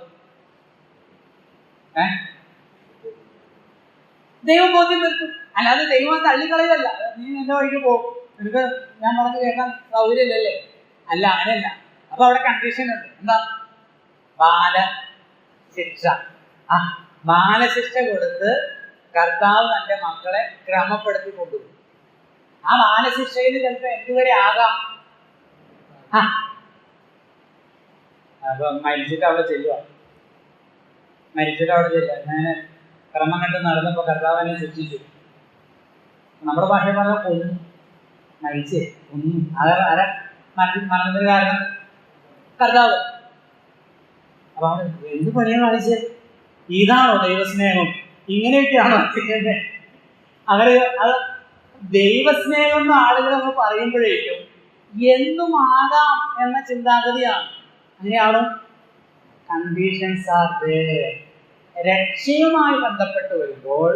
[SPEAKER 1] ദൈവം ബോധ്യം വരുത്തും. അല്ലാതെ ദൈവം തള്ളിക്കളയല്ല. നീ എന്റെ വഴിക്ക് പോകും, നിനക്ക് ഞാൻ പറഞ്ഞു കേൾക്കാൻ സൗകര്യമില്ലല്ലേ? അല്ല, അങ്ങനെയല്ല. അപ്പൊ അവിടെ കണ്ടീഷൻ ഉണ്ട്. എന്താ? ബാലശിക്ഷ. ബാലശിക്ഷ കൊടുത്ത് കർത്താവ് തന്റെ മക്കളെ ക്രമപ്പെടുത്തി കൊണ്ടുപോകും. ആ ബാലശിക്ഷയിൽ ചിലപ്പോൾ എന്തുവരെ ആകാം. അപ്പൊ മരിച്ചിട്ട് അവിടെ ചെല്ലുക. ഞാൻ ക്രമം കണ്ട് നടന്നപ്പോ കർത്താവ് എന്നെ ശിക്ഷിച്ചു. നമ്മുടെ ഭാഷ പറഞ്ഞാൽ കൊന്നു, മരിച്ചേ കൊന്നു. ആരാ മരണത്തിന് കാരണം? കർത്താവ്. അപ്പൊ എന്ത് പണിയാണ് കാണിച്ചത്? ഇതാണോ ദൈവസ്നേഹം? ഇങ്ങനെയൊക്കെയാണോ ചെയ്യേണ്ടത്? അവര് അത് ദൈവസ്നേഹം എന്ന് ആളുകളൊക്കെ പറയുമ്പോഴേക്കും എന്തും ആകാം എന്ന ചിന്താഗതിയാണ്. അങ്ങനെയാണോ? Conditions R there. രക്ഷയുമായി ബന്ധപ്പെട്ട് വരുമ്പോൾ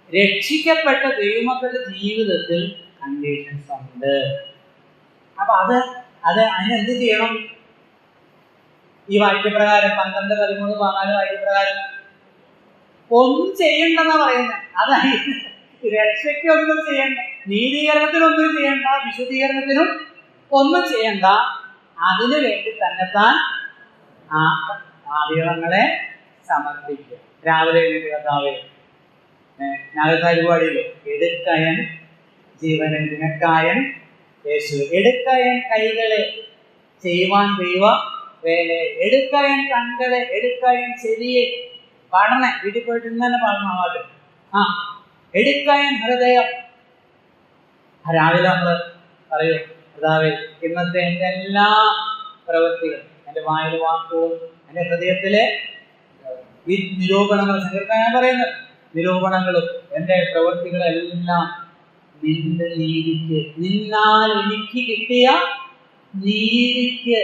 [SPEAKER 1] രക്ഷിക്കപ്പെട്ട ദൈവമക്കളുടെ ജീവിതത്തിൽ കണ്ടീഷൻസ് ഉണ്ട്. അപ്പൊ അതിനെന്ത് ചെയ്യണം? ഈ വാക്യപ്രകാരം 12, 13, 14 വാക്യപ്രകാരം ഒന്നും ചെയ്യണ്ടെന്നാ പറയുന്നത്. അതായത് രക്ഷയ്ക്കൊന്നും ചെയ്യണ്ട, നീതീകരണത്തിനൊന്നും ചെയ്യണ്ട, വിശുദ്ധീകരണത്തിനും ഒന്നും ചെയ്യണ്ട. അതിനു വേണ്ടി തന്നെത്താൻ അവയവങ്ങളെ സമർപ്പിക്കുക. രാവിലെ എഴുന്നേറ്റ് കർത്താവേ, നാഗസാരിപാടിയില്ലേ, എടുക്കയൻ ജീവന് നിനക്കായൻ യേശു. എടുക്കയൻ കൈകളെ ചെയ്യുവാൻ ദൈവ വേലെ, എടുക്കയൻ കണ്ണുകളെ, എടുക്കയൻ ചെവിയെ. പാടണേ, വീട്ടിൽ പോയിട്ട് ഇന്ന് തന്നെ പാടണം ആ പാട്ട്. എടുക്കയൻ ഹൃദയം. രാവിലെ നമ്മൾ പറയും, കർത്താവേ ഇന്നത്തെ എൻ്റെ എല്ലാ പ്രവൃത്തികളും, എൻ്റെ വായിലെ വാക്കുകളും, എൻ്റെ ഹൃദയത്തിലെ നിരൂപണങ്ങൾ, സങ്കീർത്തനം പറയുന്നത്, നിരൂപണങ്ങളും എൻ്റെ പ്രവൃത്തികളെല്ലാം നിന്റെ നീതിക്ക്, നിന്നാൽ എനിക്ക് കിട്ടിയ നീതിക്ക്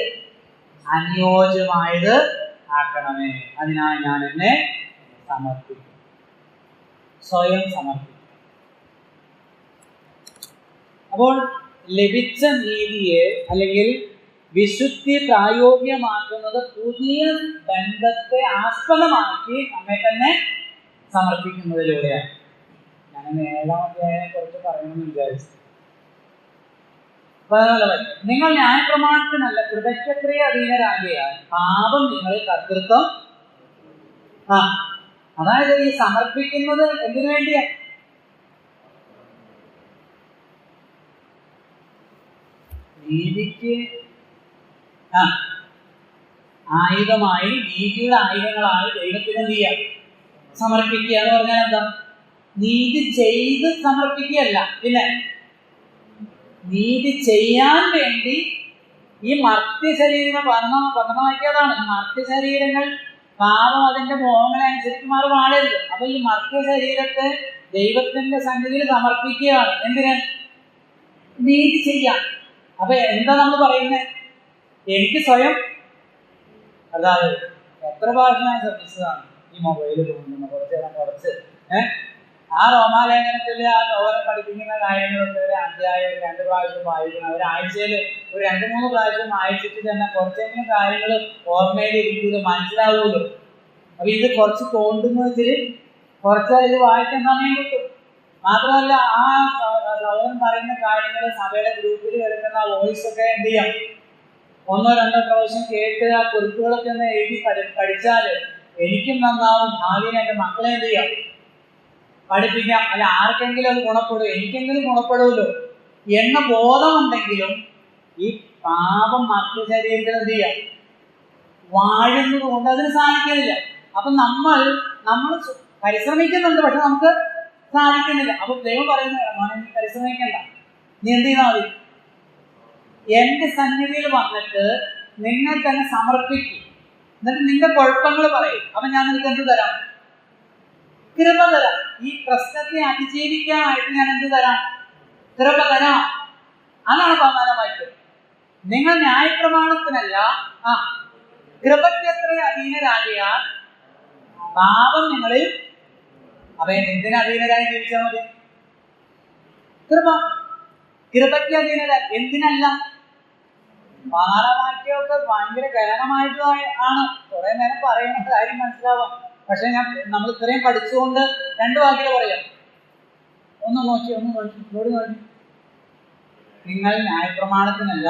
[SPEAKER 1] അനുയോജ്യമായത് ആക്കണമേ. അതിനായി ഞാൻ എന്നെ സമർപ്പിക്കും, സ്വയം സമർപ്പിക്കും. അപ്പോൾ ലഭിച്ച നീതിയെ അല്ലെങ്കിൽ വിശുദ്ധി പ്രായോഗികമാക്കുന്നത് പുതിയ ബന്ധത്തെ ആസ്പദമാക്കി നമ്മെ തന്നെ സമർപ്പിക്കുന്നതിലൂടെയാണ്. ഞാൻ 7-ാം അധ്യായം കുറച്ച് പറയണമെന്ന് വിചാരിച്ചു. നിങ്ങൾ ന്യായപ്രമാണത്തിനല്ല കൃതജ്ഞത്രേ അധീനരാകിയാൽ പാപം നിങ്ങളിൽ കർത്തൃത്വം. അതായത് ഈ സമർപ്പിക്കുന്നത് എന്തിനു വേണ്ടിയാ? നീതിക്ക് ആയുധമായി, നീതിയുടെ ആയുധങ്ങളായി ദൈവത്തിന് എന്ത് ചെയ്യാം? സമർപ്പിക്കുക എന്ന് പറഞ്ഞാൽ എന്താ? നീതി ചെയ്ത് സമർപ്പിക്കുകയല്ല, പിന്നെ നീതി ചെയ്യാൻ വേണ്ടി ഈ മർത്യ ശരീരങ്ങൾ പഠനമാക്കിയതാണ്. മർത്യ ശരീരങ്ങൾ പാപം അതിന്റെ മോഹങ്ങളനുസരിച്ച് മാറരുത്. അപ്പൊ ഈ മർത്യ ശരീരത്തെ ദൈവത്തിന്റെ സന്നിധിയിൽ സമർപ്പിക്കുകയാണ്. എന്തിന്? നീതി ചെയ്യാൻ. അപ്പൊ എന്താ നമ്മൾ പറയുന്നത്? എനിക്ക് സ്വയം, അതായത് എത്ര ഭാഷ ഞാൻ ശ്രമിച്ചതാണ് ഈ മൊബൈലിൽ തോന്നുന്നു കുറച്ച് ആ റോമാലേഖനത്തിൽ ആ സഹോദരൻ പഠിപ്പിക്കുന്ന കാര്യങ്ങളൊക്കെ ഒരു അധ്യായം 2 പ്രാവശ്യം വായിക്കണം. ഒരാഴ്ചയിൽ ഒരു 2-3 പ്രാവശ്യം വായിച്ചിട്ട് തന്നെ കുറച്ചെങ്കിലും കാര്യങ്ങൾ ഓർമ്മയിൽ ഇരിക്കുമല്ലോ, മനസ്സിലാവുമല്ലോ. അപ്പൊ ഇത് കുറച്ച് തോണ്ടുന്ന വെച്ചിട്ട് കുറച്ച് ഇത് വായിക്കാൻ സമയം കിട്ടും. മാത്രമല്ല ആ സഹോദരൻ പറയുന്ന കാര്യങ്ങൾ സഭയുടെ ഗ്രൂപ്പിൽ കിടക്കുന്ന വോയിസ് ഒക്കെ എന്ത് ചെയ്യാം, 1-2 പ്രാവശ്യം കേട്ട് ആ കുറിപ്പുകളൊക്കെ ഒന്ന് എഴുതി പഠിച്ചാൽ എനിക്കും നന്നാവും, ഭാവിയിൽ എൻ്റെ മക്കളെ എന്ത് ചെയ്യാം, പഠിപ്പിക്കാം. അല്ല ആർക്കെങ്കിലും അത് ഗുണപ്പെടും, എനിക്കെങ്കിലും ഗുണപ്പെടുമല്ലോ എന്ന ബോധമുണ്ടെങ്കിലും ഈ പാപം മറ്റു ശരീരത്തിൽ എന്ത് ചെയ്യാം, വാഴുന്നത് കൊണ്ട് അതിന് സാധിക്കുന്നില്ല. അപ്പൊ നമ്മൾ പരിശ്രമിക്കുന്നുണ്ട്, പക്ഷെ നമുക്ക് സാധിക്കുന്നില്ല. അപ്പൊ ദൈവം പറയുന്നത്, മോനെ നീ പരിശ്രമിക്കണ്ട, നീ എന്ത് ചെയ്താൽ മതി, എന്റെ സന്നിധിയിൽ വന്നിട്ട് നിങ്ങൾ തന്നെ സമർപ്പിക്കും, എന്നിട്ട് നിന്റെ കുഴപ്പങ്ങൾ പറയും. അപ്പൊ ഞാൻ നിനക്ക് എന്ത് തരാം, കൃപ തരാം. ഈ പ്രശ്നത്തെ അതിജീവിക്കാനായിട്ട് ഞാൻ എന്ത് തരാം, കൃപ തരാം. അതാണ് 14 വാക്യം. നിങ്ങൾ ന്യായപ്രമാണത്തിനല്ല കൃപയ്ക്കത്ര അധീനരാകിയാൽ പാപം നിങ്ങളിൽ. അപ്പൊ എന്തിന് അധീനരായി ജീവിച്ചാൽ മതി, കൃപയ്ക്ക് അധീനരായി. എന്തിനല്ല? 14 വാക്യമൊക്കെ ഭയങ്കര ഗഹനമായിട്ട് ആണ്, കുറെ നേരം പറയുന്ന കാര്യം മനസ്സിലാവാം. പക്ഷെ നമ്മൾ ഇത്രയും പഠിച്ചുകൊണ്ട് 2 വാക്കിൽ പറയാം. ഒന്ന് നോക്കി നിങ്ങൾ ന്യായപ്രമാണത്തിനല്ല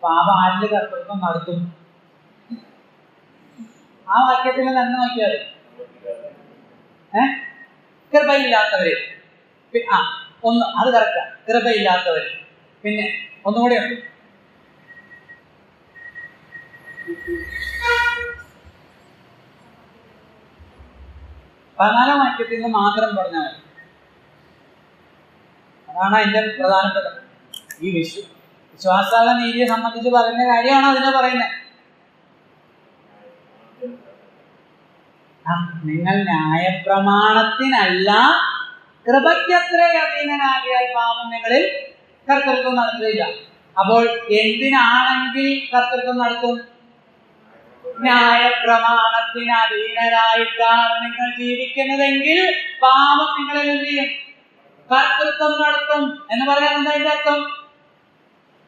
[SPEAKER 1] പാപം ആരില് കർത്തൃത്വം നടത്തും. ആ വാക്യത്തിൽ തന്നെ നോക്കിയാൽ കൃപയില്ലാത്തവര്. ഒന്ന് അത് കറക്റ്റാ, കൃപയില്ലാത്തവര്. പിന്നെ ഒന്നുകൂടെ ഉണ്ട്, പതിനാലാം വാക്യത്തിൽ നിന്ന് മാത്രം പറഞ്ഞാൽ മതി. അതാണ് അതിന്റെ പ്രധാനപ്പെട്ട ഈ വിശ്വാസാല നീതിയെ സംബന്ധിച്ച് പറയുന്ന കാര്യമാണ് അതിനെ പറയുന്നത്. നിങ്ങൾ ന്യായപ്രമാണത്തിനല്ല കൃപയ്ക്കത്ര അധീനനാകിയാൽ പാപം നിങ്ങളിൽ കർത്തൃത്വം നടത്തുകയില്ല. അപ്പോൾ എന്തിനാണെങ്കിൽ കർത്തൃത്വം നടത്തും? ന്യായപ്രമാണത്തിന് അധീനരായിട്ടാണ് നിങ്ങൾ ജീവിക്കുന്നതെങ്കിൽ പാപം നിങ്ങളിൽ എന്ത് ചെയ്യും? കർത്തൃത്വം നടത്തും. എന്ന് പറയാൻ എന്താ അതിന്റെ അർത്ഥം?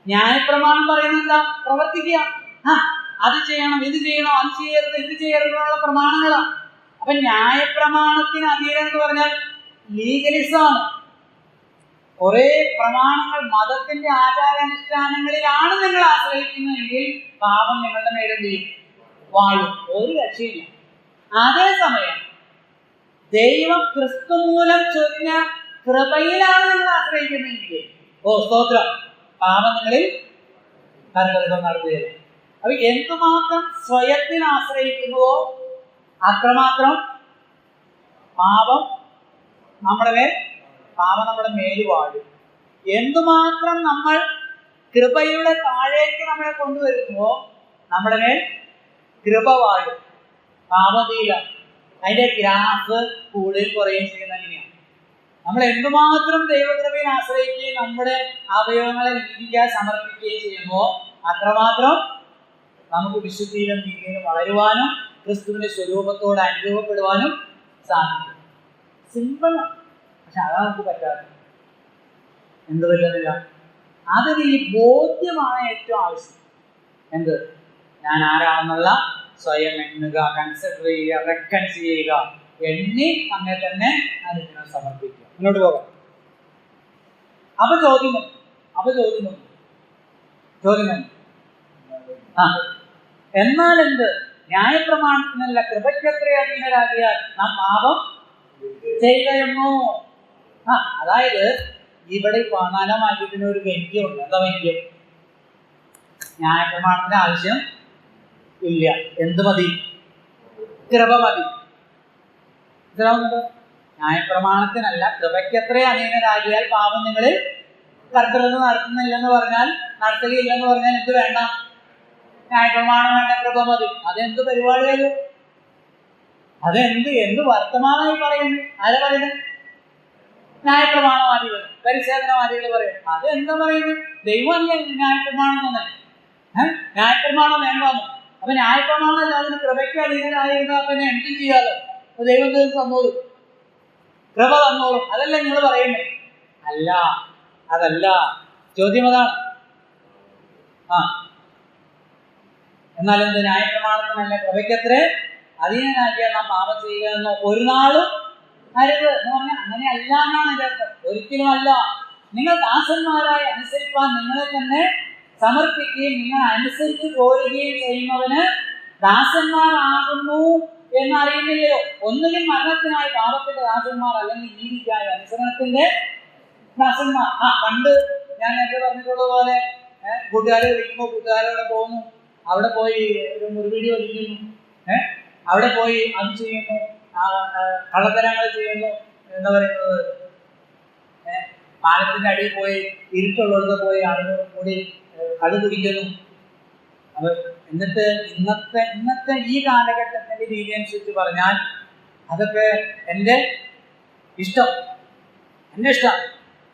[SPEAKER 1] ന്യായപ്രമാണം പറയുന്നത് എന്താ? പ്രവർത്തിക്കുക, അത് ചെയ്യണം, ഇത് ചെയ്യണം, അത് ചെയ്യരുത്, ഇത് ചെയ്യരുതെന്നുള്ള പ്രമാണങ്ങളാണ്. അപ്പൊ ന്യായപ്രമാണത്തിന് അധീനം എന്ന് പറഞ്ഞാൽ ലീഗലിസമാണ്. കുറെ പ്രമാണങ്ങൾ, മതത്തിന്റെ ആചാരാനുഷ്ഠാനങ്ങളിലാണ് നിങ്ങൾ ആശ്രയിക്കുന്നതെങ്കിൽ പാപം നിങ്ങളുടെ മേലെ ചെയ്യും, വാഴും, ഒരു രക്ഷയില്ല. അതേസമയം ദൈവം ക്രിസ്തു മൂലം ചൊരിഞ്ഞ കൃപയിലാണ് നിങ്ങൾ ആശ്രയിക്കുന്നതെങ്കിൽ സ്തോത്രം, പാപം നിങ്ങളിൽ കർത്തൃത്വം നടത്തുകയില്ല. അപ്പൊ എന്തുമാത്രം സ്വയത്തിൽ ആശ്രയിക്കുന്നുവോ അത്രമാത്രം പാപം നമ്മുടെ മേൽ വാഴും. എന്തുമാത്രം നമ്മൾ കൃപയുടെ താഴേക്ക് നമ്മളെ കൊണ്ടുവരുന്നുവോ നമ്മുടെ മേൽ കൃപ വാഴും, പാപതീല. അതിന്റെ ഗ്രാഫ് കൂടുതൽ കുറയുകയും ചെയ്യുന്ന അങ്ങനെയാണ്. നമ്മൾ എന്തുമാത്രം ദൈവകൃപയിൽ ആശ്രയിക്കുകയും നമ്മുടെ അവയവങ്ങളെ നീതിക്കാൻ സമർപ്പിക്കുകയും ചെയ്യുമ്പോൾ അത്രമാത്രം നമുക്ക് വിശുദ്ധിയിലും നീതിയിലും വളരുവാനും ക്രിസ്തുവിന്റെ സ്വരൂപത്തോട് അനുരൂപപ്പെടുവാനും സാധിക്കും. സിമ്പിളാണ്, പക്ഷെ അതാ നമുക്ക് പറ്റാതെ. എന്ത് പറ്റുന്നില്ല? അതിന് ഈ ബോധ്യമാണ് ഏറ്റവും ആവശ്യം. എന്ത്? ഞാൻ ആരാണെന്നുള്ള സ്വയം എണ്ണുക, കൺസിഡർ ചെയ്യുക, റെക്കൺ ചെയ്യുക, എണ്ണി അങ്ങനെ തന്നെ അനുദിനം സമർപ്പിക്കുക. മുന്നോട്ട് പോകാം. അപ്പൊ ചോദ്യം എന്നാൽ എന്ത്? ന്യായപ്രമാണത്തിനല്ല കൃപയ്ക്കത്ര അധീനരാകിയാൽ നാം പാപം ചെയ്യുകയെന്നോ. അതായത് ഇവിടെ 14 വാക്യത്തിന് ഒരു വ്യംഗ്യമുണ്ട്. എന്താ വ്യംഗ്യം? ന്യായപ്രമാണത്തിന്റെ ആവശ്യം ഇല്ല, എന്ത് മതി? കൃപ മതി. മനസ്സിലാവുന്നുണ്ടോ? ന്യായപ്രമാണത്തിനല്ല കൃപയ്ക്കത്ര അധീനരാകിയാൽ പാപം നിങ്ങളിൽ കർത്തൃത്വം നടത്തുകയില്ലെന്ന് പറഞ്ഞാൽ എന്ത് വേണ്ട? ന്യായപ്രമാണം വേണ്ട, കൃപ മതി. അതെന്ത് പരിപാടിയാലോ? എന്ത് വർത്തമാനമായി പറയുന്നു? ആരാ പറയുന്നത്? ന്യായപ്രമാണവാദികൾ, പരിശോധനവാദികൾ പറയും. അതെന്താ പറയുന്നത്? ദൈവമല്ലേ ന്യായപ്രമാണം തന്നെ. ന്യായപ്രമാണം വേണ്ടാന്ന് അപ്പൊ ന്യായപ്രമാണമല്ല, അതിന് കൃപയ്ക്ക് അധീനനായിരുന്നാൽ പിന്നെ എന്തും ചെയ്യാലോ. അപ്പൊ ദൈവം തന്നോളും, കൃപ തന്നോളും. അതല്ല നിങ്ങൾ പറയുന്നേ. അല്ല, അതല്ല ചോദ്യം. അതാണ്. എന്നാലും എന്ത് ന്യായപ്രമാണത്തിനല്ല, കൃപയ്ക്കത്രേ അധീനനാക്കിയാൽ നാം പാപം ചെയ്യുക എന്നോ ഒരു നാളും അരുത് എന്ന് പറഞ്ഞാൽ അങ്ങനെ അല്ല എന്നാണ് എൻ്റെ അർത്ഥം. ഒരിക്കലും അല്ല. നിങ്ങൾ ദാസന്മാരായി അനുസരിപ്പാൻ നിങ്ങളെ തന്നെ സമർപ്പിക്കുകയും നിങ്ങൾ അനുസരിച്ച് പോരുകയും ചെയ്യുന്നവന് ദാസന്മാരാകുന്നു എന്നറിയുന്നില്ലയോ. ഒന്നുകിൽ മരണത്തിനായി പാപത്തിന്റെ ദാസന്മാർ, അല്ലെങ്കിൽ നീതിക്കായി അനുസരണത്തിന്റെ ദാസന്മാർ. പണ്ട് ഞാൻ നേരത്തെ പറഞ്ഞിട്ടുള്ളതുപോലെ കൂട്ടുകാരെ വിളിക്കുമ്പോൾ കൂട്ടുകാരോടെ പോകുന്നു, അവിടെ പോയി ഒരു മുറിവീടി വലിക്കുന്നു, അവിടെ പോയി അത് ചെയ്യുന്നു, കള്ളത്തരങ്ങൾ ചെയ്യുന്നു, എന്താ പറയുന്നത്, പാലത്തിന്റെ അടിയിൽ പോയി ഇരുട്ടുള്ളവർക്ക് പോയി ആളുകൾ കൂടി അത് കുടിക്കുന്നു. അപ്പൊ എന്നിട്ട് ഇന്നത്തെ ഈ കാലഘട്ടത്തിന്റെ രീതി അനുസരിച്ച് പറഞ്ഞാൽ അതൊക്കെ എൻ്റെ ഇഷ്ടം.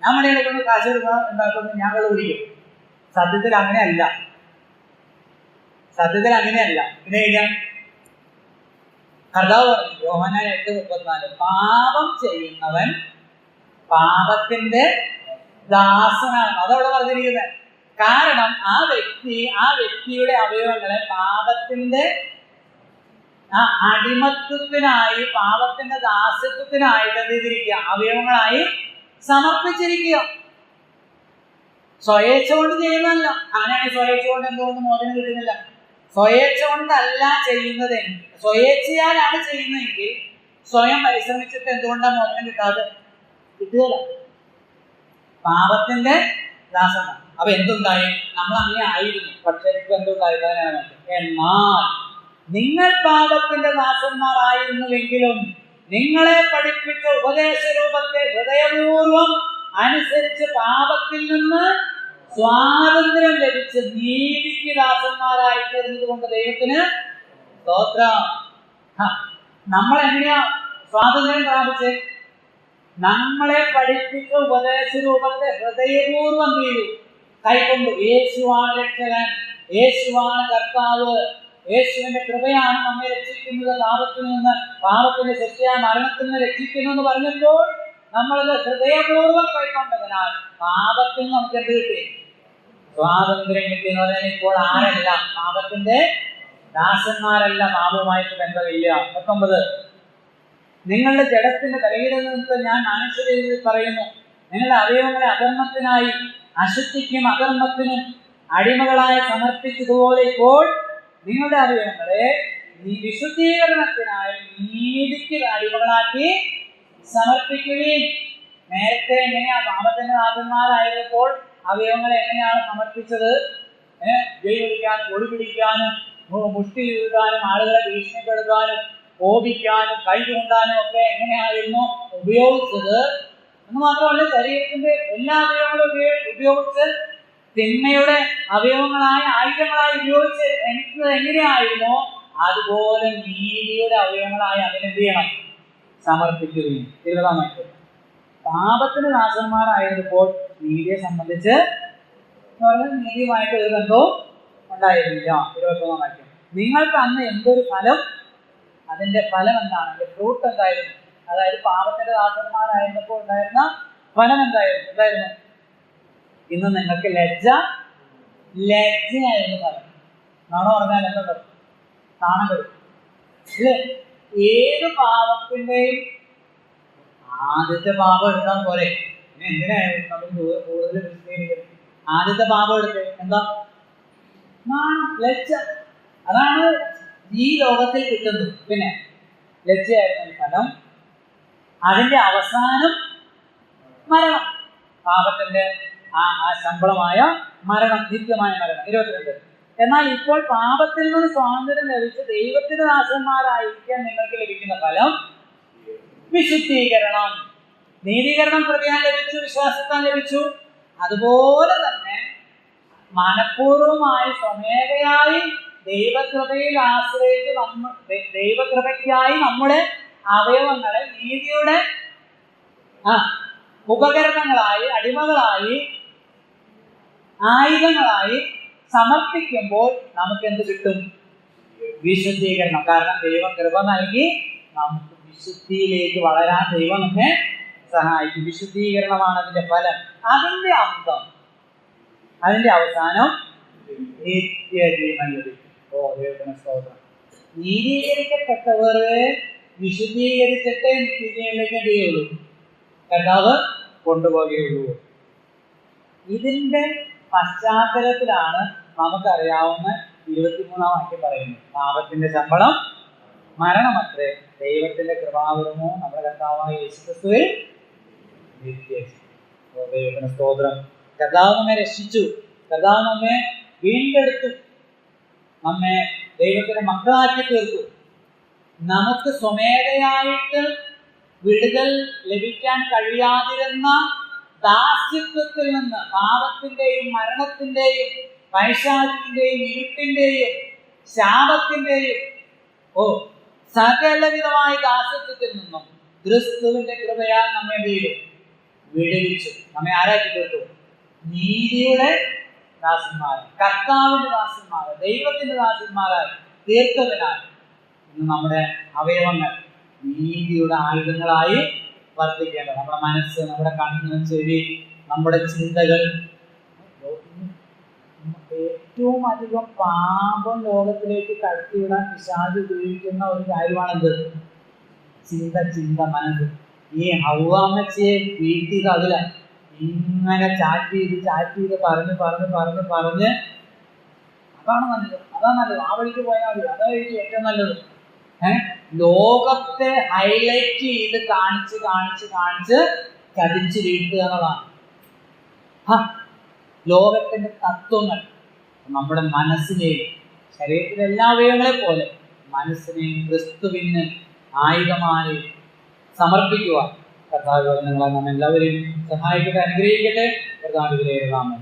[SPEAKER 1] ഞാൻ മണിയെടുക്കുന്നു, കാശ് ഉണ്ടാക്കുന്നു, ഞാൻ കള്ളു കുടിക്കും. സത്യത്തിൽ അങ്ങനെയല്ല. പിന്നെ ഞാൻ കർത്താവ് പറഞ്ഞു, യോഹന്നാൻ 8:34, പാപം ചെയ്യുന്നവൻ പാപത്തിന്റെ ദാസനാണ്. അതവിടെ പറഞ്ഞിരിക്കുന്നത്. കാരണം ആ വ്യക്തിയുടെ അവയവങ്ങളെ പാപത്തിന്റെ അടിമത്വത്തിനായി, പാപത്തിന്റെ ദാസ്യത്വത്തിനായിട്ട് എന്തിരിക്കുക, അവയവങ്ങളായി സമർപ്പിച്ചിരിക്കുക. സ്വയേച്ഛ കൊണ്ട് ചെയ്യുന്നതല്ല. അങ്ങനെയാണെങ്കിൽ സ്വയേച്ഛ കൊണ്ട് എന്തുകൊണ്ട് മോചനം കിട്ടുന്നില്ല? സ്വയേച്ഛ കൊണ്ടല്ല ചെയ്യുന്നതെങ്കിൽ, സ്വയേച്ഛയാലാണ് ചെയ്യുന്നതെങ്കിൽ സ്വയം പരിശ്രമിച്ചിട്ട് എന്തുകൊണ്ടാണ് മോചനം കിട്ടാതെ? കിട്ടുകയില്ല. പാപത്തിന്റെ ദാസനാണ്. അപ്പൊ എന്തുണ്ടായി? നമ്മൾ അങ്ങനെ ആയിരുന്നു. പക്ഷെ ഇപ്പൊ എന്തുണ്ടായി? എന്നാൽ നിങ്ങൾ പാപത്തിന്റെ ദാസന്മാരായിരുന്നുവെങ്കിലും നിങ്ങളെ പഠിപ്പിച്ച ഉപദേശ രൂപത്തെ ഹൃദയപൂർവം അനുസരിച്ച് പാപത്തിൽ നിന്ന് സ്വാതന്ത്ര്യം ലഭിച്ച് നീതിക്ക് ദാസന്മാരായി തീർന്നത് കൊണ്ട് ദൈവത്തിന് സ്തോത്രം. നമ്മൾ എങ്ങനെയാ സ്വാതന്ത്ര്യം പ്രാപിച്ച്? നമ്മളെ പഠിപ്പിച്ച ഉപദേശ രൂപത്തെ ഹൃദയപൂർവം ചെയ്തു കൈക്കൊണ്ട്. യേശുവാണ് രക്ഷകൻ, യേശുവാണ് കർത്താവ്, യേശുവിന്റെ കൃപയാണ് നമ്മെ രക്ഷിക്കുന്നത്, പാപത്തിൽ നിന്ന്, പാപത്തിന്റെ ശിക്ഷയായ മരണത്തിൽ നിന്ന് രക്ഷിക്കുന്നു എന്ന് പറഞ്ഞപ്പോൾ നമ്മളത് ഹൃദയപൂർവ്വം കൈക്കൊണ്ടതിനാൽ പാപത്തിൽ നമുക്ക് എന്ത് കിട്ടി? സ്വാതന്ത്ര്യം കിട്ടി. എന്ന് പറഞ്ഞാൽ ഇപ്പോൾ ആരല്ല? പാപത്തിന്റെ ദാസന്മാരല്ല, പാപവുമായിട്ട് ബന്ധമില്ല. 19, നിങ്ങളുടെ ജഡത്തിന്റെ ബലഹീനത നിമിത്തം ഞാൻ മനുഷ്യരിൽ പറയുന്നു, നിങ്ങളുടെ അവയവങ്ങളെ അധർമ്മത്തിനായി അശുദ്ധിക്കും അധർമ്മത്തിനും അടിമകളായി സമർപ്പിച്ചതുപോലെ ഇപ്പോൾ നിങ്ങളുടെ അവയവങ്ങളെ വിശുദ്ധീകരണത്തിനായി നീതിക്ക് അടിമകളാക്കി സമർപ്പിക്കുകയും. നേരത്തെ എങ്ങനെയാ പാപത്തിന്റെ ദാസന്മാരായപ്പോൾ അവയവങ്ങളെ എങ്ങനെയാണ് സമർപ്പിച്ചത്? ജയ് വിളിക്കാനും, ഒളി പിടിക്കാനും, മുഷ്ടി എഴുതാനും, ആളുകളെ ഭീഷണിപ്പെടുത്താനും, കോപിക്കാനും, കൈ ചൂണ്ടാനും ഒക്കെ എങ്ങനെയായിരുന്നു ഉപയോഗിച്ചത്? എന്ന് മാത്രമല്ല, ശരീരത്തിന്റെ എല്ലാ അവയവങ്ങളും ഉപയോഗിച്ച് തിന്മയുടെ അവയവങ്ങളായ ആയുധങ്ങളായി ഉപയോഗിച്ച് എങ്ങനെയായിരുന്നോ അതുപോലെ നീതിയുടെ അവയവങ്ങളായി അതിനെന്ത് ചെയ്യണം? സമർപ്പിക്കുകയും. 20 പാപത്തിന് ദാസന്മാരായിരുന്നപ്പോൾ നീതിയെ സംബന്ധിച്ച് നീതിയുമായിട്ട് ഒരു ബന്ധവും ഉണ്ടായിരുന്നില്ല. 21 നിങ്ങൾക്ക് അന്ന് എന്തൊരു ഫലം, അതിന്റെ ഫലം എന്താണ്? അതിന്റെ ഫ്രൂട്ട് എന്തായിരുന്നു? അതായത് പാപത്തിന്റെ ദാസന്മാരായിരുന്നപ്പോൾ ഉണ്ടായിരുന്ന ഫലം എന്തായിരുന്നു? ഇന്ന് നിങ്ങൾക്ക് ലജ്ജയായിരുന്നു ഫലം. നാണോ പറഞ്ഞാൽ എന്തുണ്ടോ? നാണം കെടും. ഇല്ലേ? ഏത് പാപത്തിന്റെയും ആദ്യത്തെ പാപം എടുക്കാൻ പോരെ? പിന്നെ എന്തിനായിരുന്നു നമ്മൾ കൂടുതൽ വിശദീകരിക്കുന്നത്? ആദ്യത്തെ പാപം എടുത്ത് എന്താ? നാണം, ലജ്ജ. അതാണ് ഈ ലോകത്തിൽ കിട്ടുന്നത്. പിന്നെ ലജ്ജയായിരുന്നു ഫലം. അതിന്റെ അവസാനം മരണം. പാപത്തിന്റെ ആ ശമ്പളമായ മരണം, നിത്യമായ മരണം. 22 എന്നാൽ ഇപ്പോൾ പാപത്തിൽ നിന്ന് സ്വാതന്ത്ര്യം ലഭിച്ച് ദൈവത്തിന്റെ ദാസന്മാരായിരിക്കാൻ നിങ്ങൾക്ക് ലഭിക്കുന്ന ഫലം വിശുദ്ധീകരണം. നീതീകരണം കൃപയാൽ ലഭിച്ചു, വിശ്വാസത്താൽ ലഭിച്ചു. അതുപോലെ തന്നെ മനഃപൂർവമായി സ്വമേധയായി ദൈവകൃപയിൽ ആശ്രയിച്ച് ദൈവകൃപയ്ക്കായി നമ്മുടെ അവയവങ്ങളെ നീതിയുടെ ഉപകരണങ്ങളായി, അടിമകളായി, ആയുധങ്ങളായി സമർപ്പിക്കുമ്പോൾ നമുക്ക് എന്ത് കിട്ടും? വിശുദ്ധീകരണം. കാരണം ദൈവം കൃപ നൽകി നമുക്ക് വിശുദ്ധിയിലേക്ക് വളരാൻ ദൈവം നമ്മെ സഹായിക്കും. വിശുദ്ധീകരണമാണ് അതിന്റെ ഫലം. അതിന്റെ അന്തം, അതിന്റെ അവസാനം നിത്യജീവൻ ലഭിക്കും. ഓ ദൈവത്തിന് സ്തോത്രം. നീതീകരിക്കപ്പെട്ടവർ വിശുദ്ധീകരിച്ചിട്ടേ നിത്യജീവനിലേക്ക് എന്ത് ചെയ്യുള്ളൂ? കർത്താവ് കൊണ്ടുപോകുകയുള്ളൂ. ഇതിന്റെ പശ്ചാത്തലത്തിലാണ് നമുക്കറിയാവുന്ന 23-ാം വാക്യം പറയുന്നത്. പാപത്തിന്റെ ശമ്പളം മരണമത്രേ, ദൈവത്തിന്റെ കൃപാവരമോ നമ്മുടെ കർത്താവായ യേശുക്രിസ്തുവിൽ നിത്യജീവൻ. ദൈവത്തിന് സ്തോത്രം. കർത്താവ് നമ്മെ രക്ഷിച്ചു, കർത്താവ് നമ്മെ വീണ്ടെടുത്തു, നമ്മെ ദൈവത്തിന്റെ മക്കളാക്കി തീർത്തു. നമുക്ക് സ്വമേധയായിട്ട് വിടുതൽ ലഭിക്കാൻ കഴിയാതിരുന്ന ദാസ്യത്വത്തിൽ നിന്ന്, പാപത്തിന്റെയും മരണത്തിന്റെയും പൈശാചിന്റെയും ഇരുട്ടിന്റെയും ശാപത്തിന്റെയും സകലവിധമായ ദാസ്യത്വത്തിൽ നിന്നും ക്രിസ്തുവിന്റെ കൃപയാൽ നമ്മെ വിടുവിച്ചു. നമ്മെ ആരാക്കി തീർത്തു? നീതിയുടെ ദാസന്മാർ, കർത്താവിന്റെ ദാസന്മാർ, ദൈവത്തിന്റെ ദാസന്മാരായി തീർത്തതിനാൽ ഇന്ന് നമ്മുടെ അവയവങ്ങൾ നീതിയുടെ ആയുധങ്ങളായി വർദ്ധിക്കേണ്ടത്. നമ്മുടെ മനസ്സ്, നമ്മുടെ കണ്ണ്, ചെവി, നമ്മുടെ ചിന്തകൾ. ഏറ്റവും അധികം പാപം ലോകത്തിലേക്ക് കടത്തിവിടാൻ പിശാച് ഉപയോഗിക്കുന്ന ഒരു കാര്യമാണെന്ത്? ചിന്ത, മനസ്സ്. ഈ ഹൗവാമ്മച്ചിയെ വീഴ്ത്തിയത് അതില. ഇങ്ങനെ ചാറ്റ് ചെയ്ത് പറഞ്ഞ് അതാണ് നല്ലത്, ആ വഴിക്ക് പോയാൽ മതി, അതായിരിക്കും ഏറ്റവും നല്ലത്. ലോകത്തെ ഹൈലൈറ്റ് ചെയ്ത് കാണിച്ച് ചതിച്ച് വീഴ്ത്തുക എന്നതാണ്. ലോകത്തിന്റെ തത്വങ്ങൾ നമ്മുടെ മനസ്സിനെയും, ശരീരത്തിലെ എല്ലാ അവയവങ്ങളെ പോലെ മനസ്സിനെയും ക്രിസ്തുവിന് ആയുധമായി സമർപ്പിക്കുക. കർത്താവ് വചനങ്ങളാൽ നാം എല്ലാവരെയും സഹായിക്കട്ടെ, അനുഗ്രഹിക്കട്ടെ. കർത്താവിന്റെ നാമം